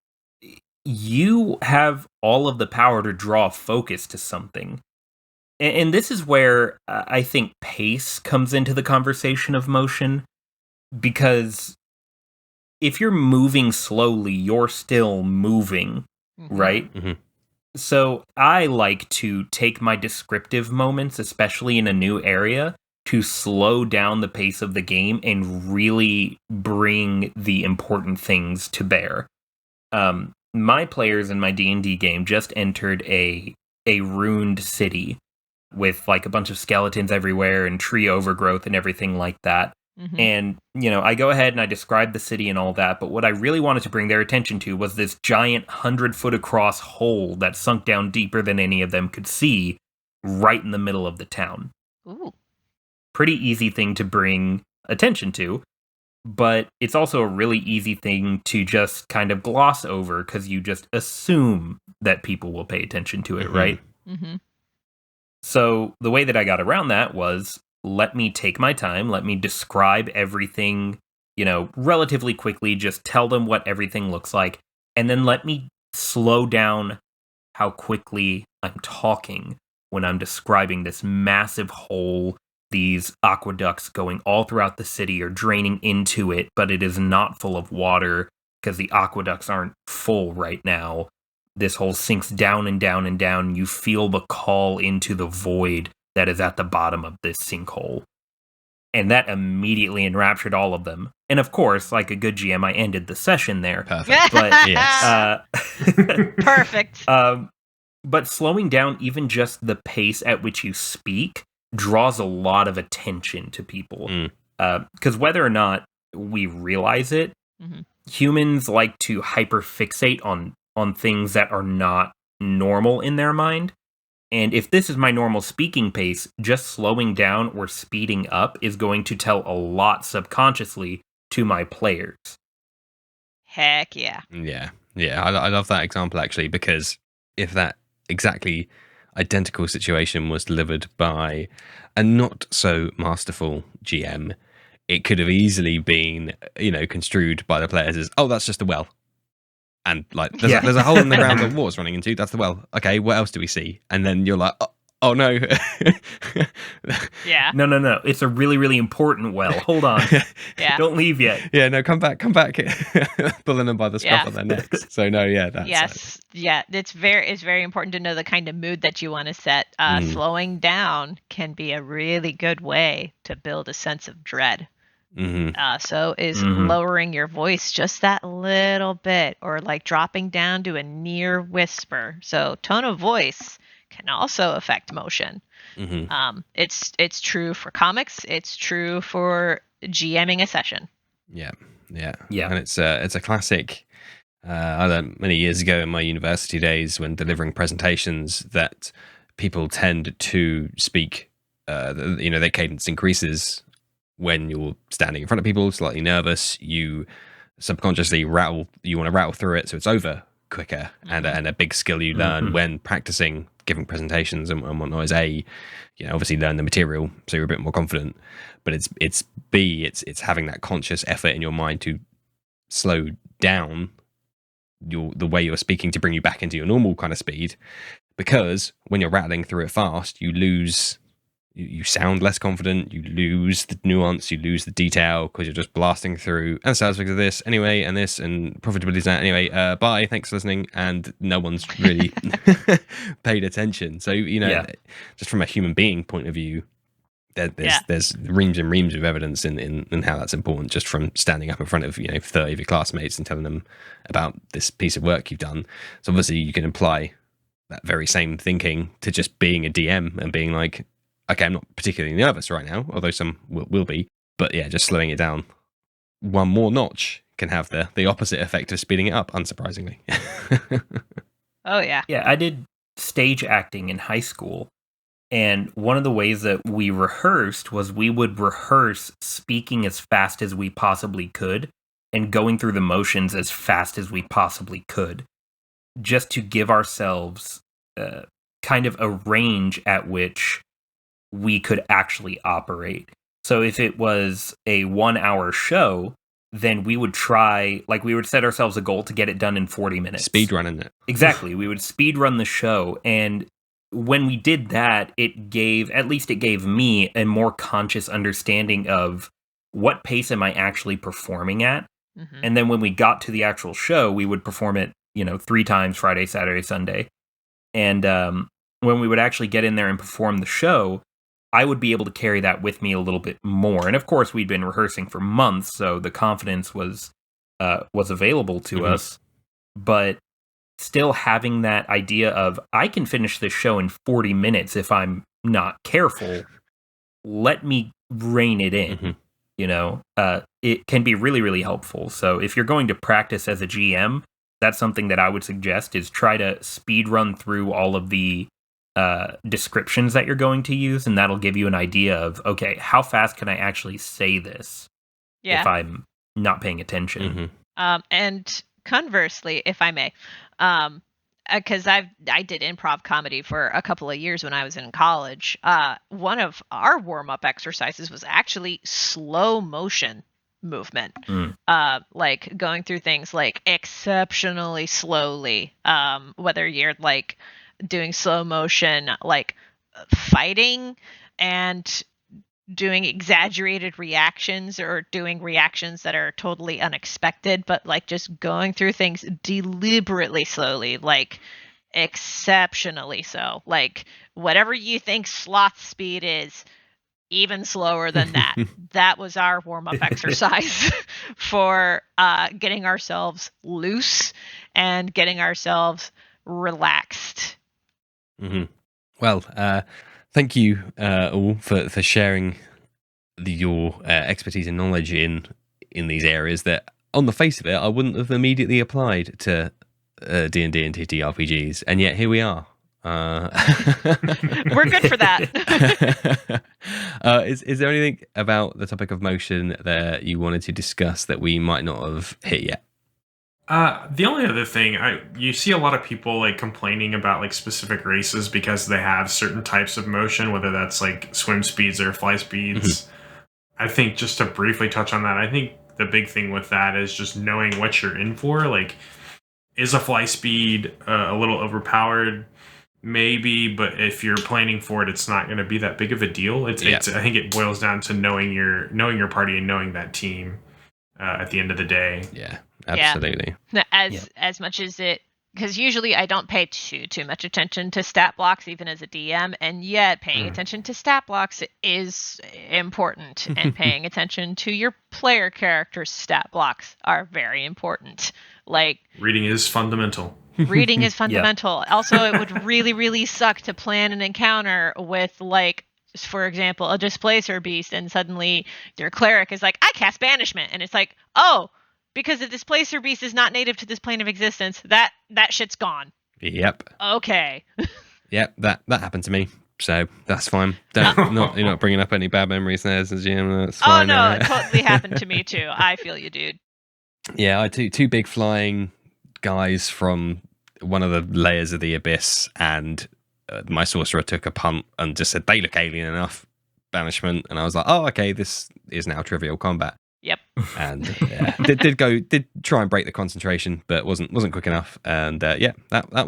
you have all of the power to draw focus to something. And this is where I think pace comes into the conversation of motion. Because if you're moving slowly, you're still moving, right? So I like to take my descriptive moments, especially in a new area, to slow down the pace of the game and really bring the important things to bear. My players in my D&D game just entered a ruined city with like a bunch of skeletons everywhere and tree overgrowth and everything like that. And, you know, I go ahead and I describe the city and all that, but what I really wanted to bring their attention to was this giant 100-foot across hole that sunk down deeper than any of them could see, right in the middle of the town.
Ooh.
Pretty easy thing to bring attention to, but it's also a really easy thing to just kind of gloss over because you just assume that people will pay attention to it, right? So the way that I got around that was, let me take my time, let me describe everything, you know, relatively quickly, just tell them what everything looks like, and then let me slow down how quickly I'm talking when I'm describing this massive hole these aqueducts going all throughout the city are draining into it, but it is not full of water because the aqueducts aren't full right now. This hole sinks down and down and down. You feel the call into the void that is at the bottom of this sinkhole. And that immediately enraptured all of them. And of course, like a good GM, I ended the session there.
Perfect.
But
yes.
Perfect.
But slowing down even just the pace at which you speak draws a lot of attention to people. Because whether or not we realize it, humans like to hyperfixate on things that are not normal in their mind. And if this is my normal speaking pace, just slowing down or speeding up is going to tell a lot subconsciously to my players.
Heck yeah.
Yeah. I love that example, actually, because if that exactly identical situation was delivered by a not so masterful GM, it could have easily been, construed by the players as, oh, that's just a well. And like, there's a hole in the ground that water's running into. That's the well. Okay, what else do we see? And then you're like, oh no.
Yeah.
No. It's a really, really important well. Hold on.
Yeah.
Don't leave yet.
Yeah, no, come back. Pulling them by the scruff of their necks. So no, yeah, that's
yes. Yeah. It's very important to know the kind of mood that you want to set. Slowing down can be a really good way to build a sense of dread. So is lowering your voice just that little bit, or like dropping down to a near whisper. So tone of voice can also affect motion. It's true for comics. It's true for GMing a session.
Yeah. And it's a classic. I learned many years ago in my university days when delivering presentations that people tend to speak. Their cadence increases when you're standing in front of people, slightly nervous. You subconsciously you want to rattle through it so it's over quicker. And a big skill you learn when practicing giving presentations and whatnot is obviously learn the material so you're a bit more confident, but it's having that conscious effort in your mind to slow down the way you're speaking to bring you back into your normal kind of speed, because when you're rattling through it fast, you sound less confident, you lose the nuance, you lose the detail because you're just blasting through, and sales figures of this anyway, and this, and profitability is that anyway, bye, thanks for listening, and no one's really paid attention. So, just from a human being point of view, there's reams and reams of evidence in how that's important, just from standing up in front of 30 of your classmates and telling them about this piece of work you've done. So obviously you can apply that very same thinking to just being a DM and being like, okay, I'm not particularly nervous right now, although some will be. But yeah, just slowing it down one more notch can have the opposite effect of speeding it up, unsurprisingly.
Oh, yeah.
Yeah, I did stage acting in high school. And one of the ways that we rehearsed was we would rehearse speaking as fast as we possibly could and going through the motions as fast as we possibly could, just to give ourselves kind of a range at which we could actually operate. So if it was a 1 hour show, then we would we would set ourselves a goal to get it done in 40 minutes.
Speed running it.
Exactly. We would speed run the show. And when we did that, it gave me a more conscious understanding of what pace am I actually performing at. And then when we got to the actual show, we would perform it, 3 times, Friday, Saturday, Sunday. And when we would actually get in there and perform the show, I would be able to carry that with me a little bit more. And of course, we'd been rehearsing for months, so the confidence was available to us. But still having that idea of, I can finish this show in 40 minutes if I'm not careful. Let me rein it in. It can be really, really helpful. So if you're going to practice as a GM, that's something that I would suggest, is try to speed run through all of the descriptions that you're going to use, and that'll give you an idea of, okay, how fast can I actually say this if I'm not paying attention.
And conversely, if I may, because I did improv comedy for a couple of years when I was in college, one of our warm-up exercises was actually slow motion movement, like going through things like exceptionally slowly, whether you're like doing slow motion, like fighting, and doing exaggerated reactions or doing reactions that are totally unexpected, but like just going through things deliberately slowly, like exceptionally so. Like whatever you think sloth speed is, even slower than that. That was our warm-up exercise for getting ourselves loose and getting ourselves relaxed.
Mm-hmm. Well, thank you all for sharing your expertise and knowledge in these areas that, on the face of it, I wouldn't have immediately applied to D&D and TTRPGs, and yet here we are.
We're good for that.
Is there anything about the topic of motion that you wanted to discuss that we might not have hit yet?
The only other thing, you see a lot of people like complaining about like specific races because they have certain types of motion, whether that's like swim speeds or fly speeds. I think just to briefly touch on that, I think the big thing with that is just knowing what you're in for. Like, is a fly speed a little overpowered? Maybe, but if you're planning for it, it's not going to be that big of a deal. It's I think it boils down to knowing your party and knowing that team at the end of the day.
Yeah, absolutely.
Yeah. As much as it, because usually I don't pay too much attention to stat blocks, even as a DM, and yet paying attention to stat blocks is important, and paying attention to your player character's stat blocks are very important. Like,
reading is fundamental.
Reading is fundamental. Yeah. Also, it would really, really suck to plan an encounter with, like, for example, a displacer beast, and suddenly your cleric is like, I cast banishment, and it's like, oh, because the displacer beast is not native to this plane of existence, that shit's gone.
Yep.
Okay.
Yep, that happened to me, so that's fine. You're not bringing up any bad memories there, as GM. That's fine.
Oh no, it totally happened to me too. I feel you, dude.
Yeah, I had two big flying guys from one of the layers of the abyss, and my sorcerer took a punt and just said, they look alien enough, banishment, and I was like, oh, okay, this is now trivial combat.
Yep.
And did try and break the concentration, but wasn't quick enough, and that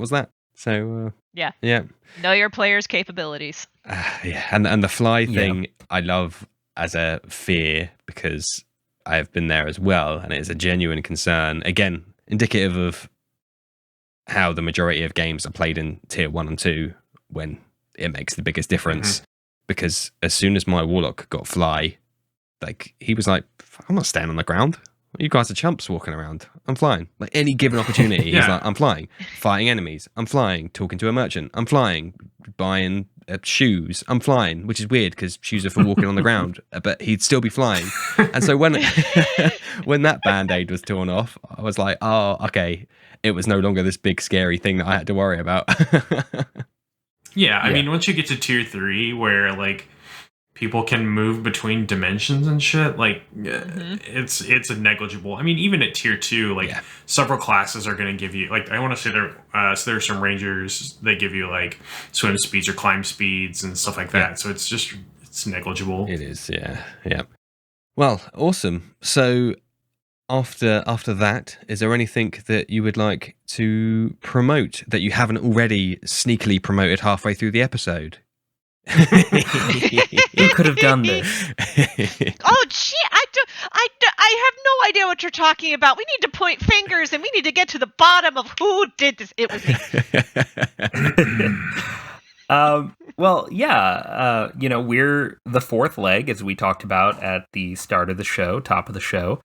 was that. So yeah,
know your player's capabilities.
And the fly thing I love as a fear, because I have been there as well, and it is a genuine concern. Again, indicative of how the majority of games are played in tier 1 and 2 when it makes the biggest difference. Because as soon as my warlock got fly, like, he was like, I'm not staying on the ground. You guys are chumps walking around. I'm flying. Like, any given opportunity, he's like, I'm flying. Fighting enemies. I'm flying. Talking to a merchant. I'm flying. Buying shoes. I'm flying, which is weird because shoes are for walking on the ground, but he'd still be flying. And so when that band-aid was torn off, I was like, oh, okay. It was no longer this big scary thing that I had to worry about.
I mean, once you get to tier 3, where like people can move between dimensions and shit, like it's a negligible. I mean, even at tier 2, like several classes are going to give you, like, I want to say there's some rangers that give you like swim speeds or climb speeds and stuff like that. So it's negligible.
It is, yeah. Well, awesome. So after that, is there anything that you would like to promote that you haven't already sneakily promoted halfway through the episode?
You could have done this.
Oh shit! I have no idea what you're talking about. We need to point fingers, and we need to get to the bottom of who did this. It was me.
Well, yeah. We're the fourth leg, as we talked about at the start of the show, top of the show.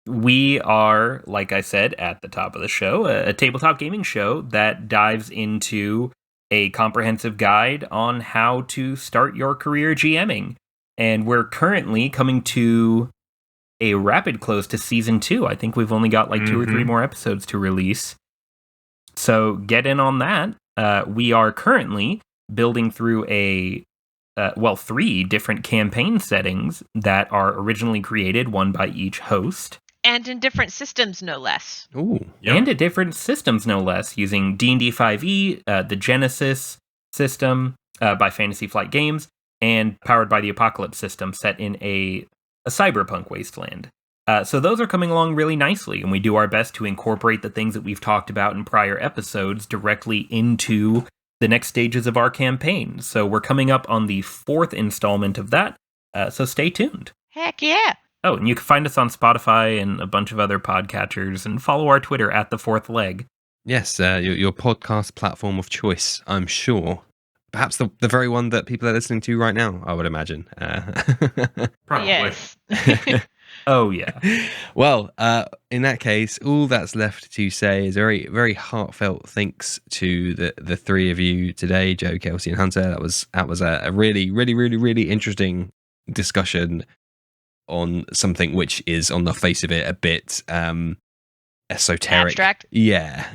We are, like I said, at the top of the show, a tabletop gaming show that dives into a comprehensive guide on how to start your career GMing. And we're currently coming to a rapid close to season 2. I think we've only got like 2 or 3 more episodes to release. So get in on that. We are currently building through 3 different campaign settings that are originally created, one by each host.
And in different systems, no less.
Ooh.
Yep. And at different systems, no less, using D&D 5e, the Genesis system by Fantasy Flight Games, and powered by the Apocalypse system set in a cyberpunk wasteland. So those are coming along really nicely, and we do our best to incorporate the things that we've talked about in prior episodes directly into the next stages of our campaign. So we're coming up on the 4th installment of that. So stay tuned.
Heck yeah.
Oh, and you can find us on Spotify and a bunch of other podcatchers, and follow our Twitter at The Fourth Leg.
Yes, your podcast platform of choice, I'm sure. Perhaps the very one that people are listening to right now, I would imagine.
Probably.
Yes.
Oh, yeah.
Well, in that case, all that's left to say is very, very heartfelt thanks to the three of you today, Joe, Kelci, and Hunter. That was a really, really, really, really interesting discussion on something which is, on the face of it, a bit esoteric.
Abstract.
Yeah.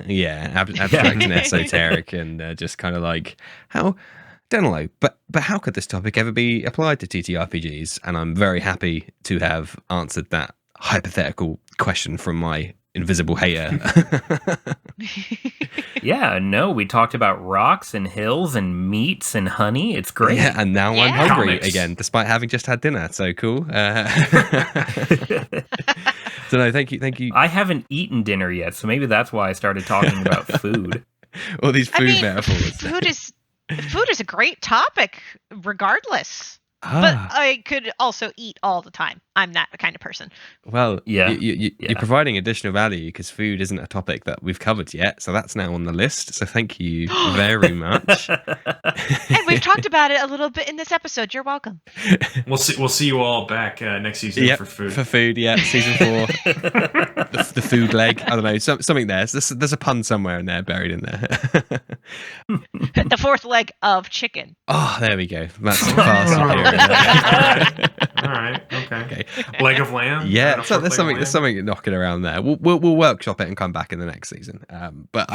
Abstract and esoteric, and just kind of like, how, don't know, but how could this topic ever be applied to TTRPGs? And I'm very happy to have answered that hypothetical question from my invisible hater.
Yeah, no, we talked about rocks and hills and meats and honey. It's great.
Yeah, and now I'm hungry
Comics.
again, despite having just had dinner. So cool. So no, thank you.
I haven't eaten dinner yet, so maybe that's why I started talking about food.
All these food
I mean,
metaphors.
food is a great topic, regardless. But I could also eat all the time. I'm that kind of person.
Well,
Yeah.
you're providing additional value because food isn't a topic that we've covered yet, so that's now on the list. So thank you very much.
And we've talked about it a little bit in this episode. You're welcome.
We'll see you all back next season
Yep,
for food.
For food, yeah. Season 4, the food leg. I don't know, something there. There's a pun somewhere in there, buried in there.
The fourth leg of chicken.
Oh, there we go. That's far superior.
All right. Okay. Leg of lamb.
Yeah,
Right,
so
a
there's
fourth leg of
something knocking around there. We'll workshop it and come back in the next season. But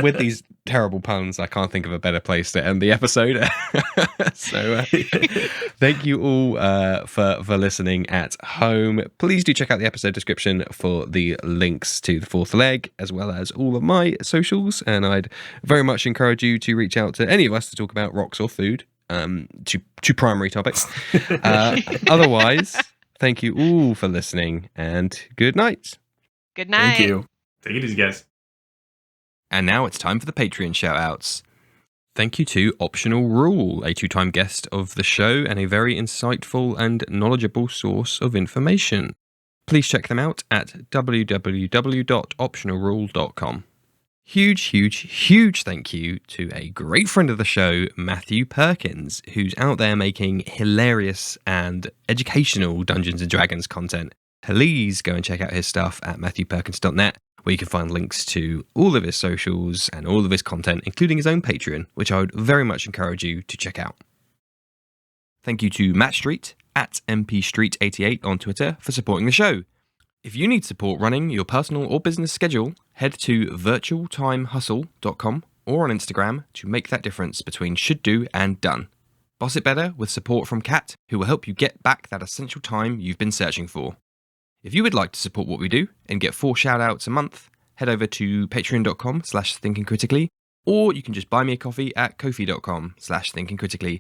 with these terrible puns, I can't think of a better place to end the episode. So thank you all for listening at home. Please do check out the episode description for the links to the fourth leg, as well as all of my socials. And I'd very much encourage you to reach out to any of us to talk about rocks or food. Two primary topics. Otherwise, thank you all for listening, and good night.
Good night.
Thank you.
Take it easy, guys.
And now it's time for the Patreon shout-outs. Thank you to Optional Rule, a two-time guest of the show and a very insightful and knowledgeable source of information. Please check them out at www.optionalrule.com. Huge thank you to a great friend of the show, Matthew Perkins, who's out there making hilarious and educational Dungeons & Dragons content. Please go and check out his stuff at matthewperkins.net, where you can find links to all of his socials and all of his content, including his own Patreon, which I would very much encourage you to check out. Thank you to Matt Street, at mpstreet88 on Twitter, for supporting the show. If you need support running your personal or business schedule, head to virtualtimehustle.com or on Instagram to make that difference between should do and done. Boss it better with support from Kat, who will help you get back that essential time you've been searching for. If you would like to support what we do and get 4 shout-outs a month, head over to patreon.com/thinkingcritically, or you can just buy me a coffee at ko-fi.com/thinkingcritically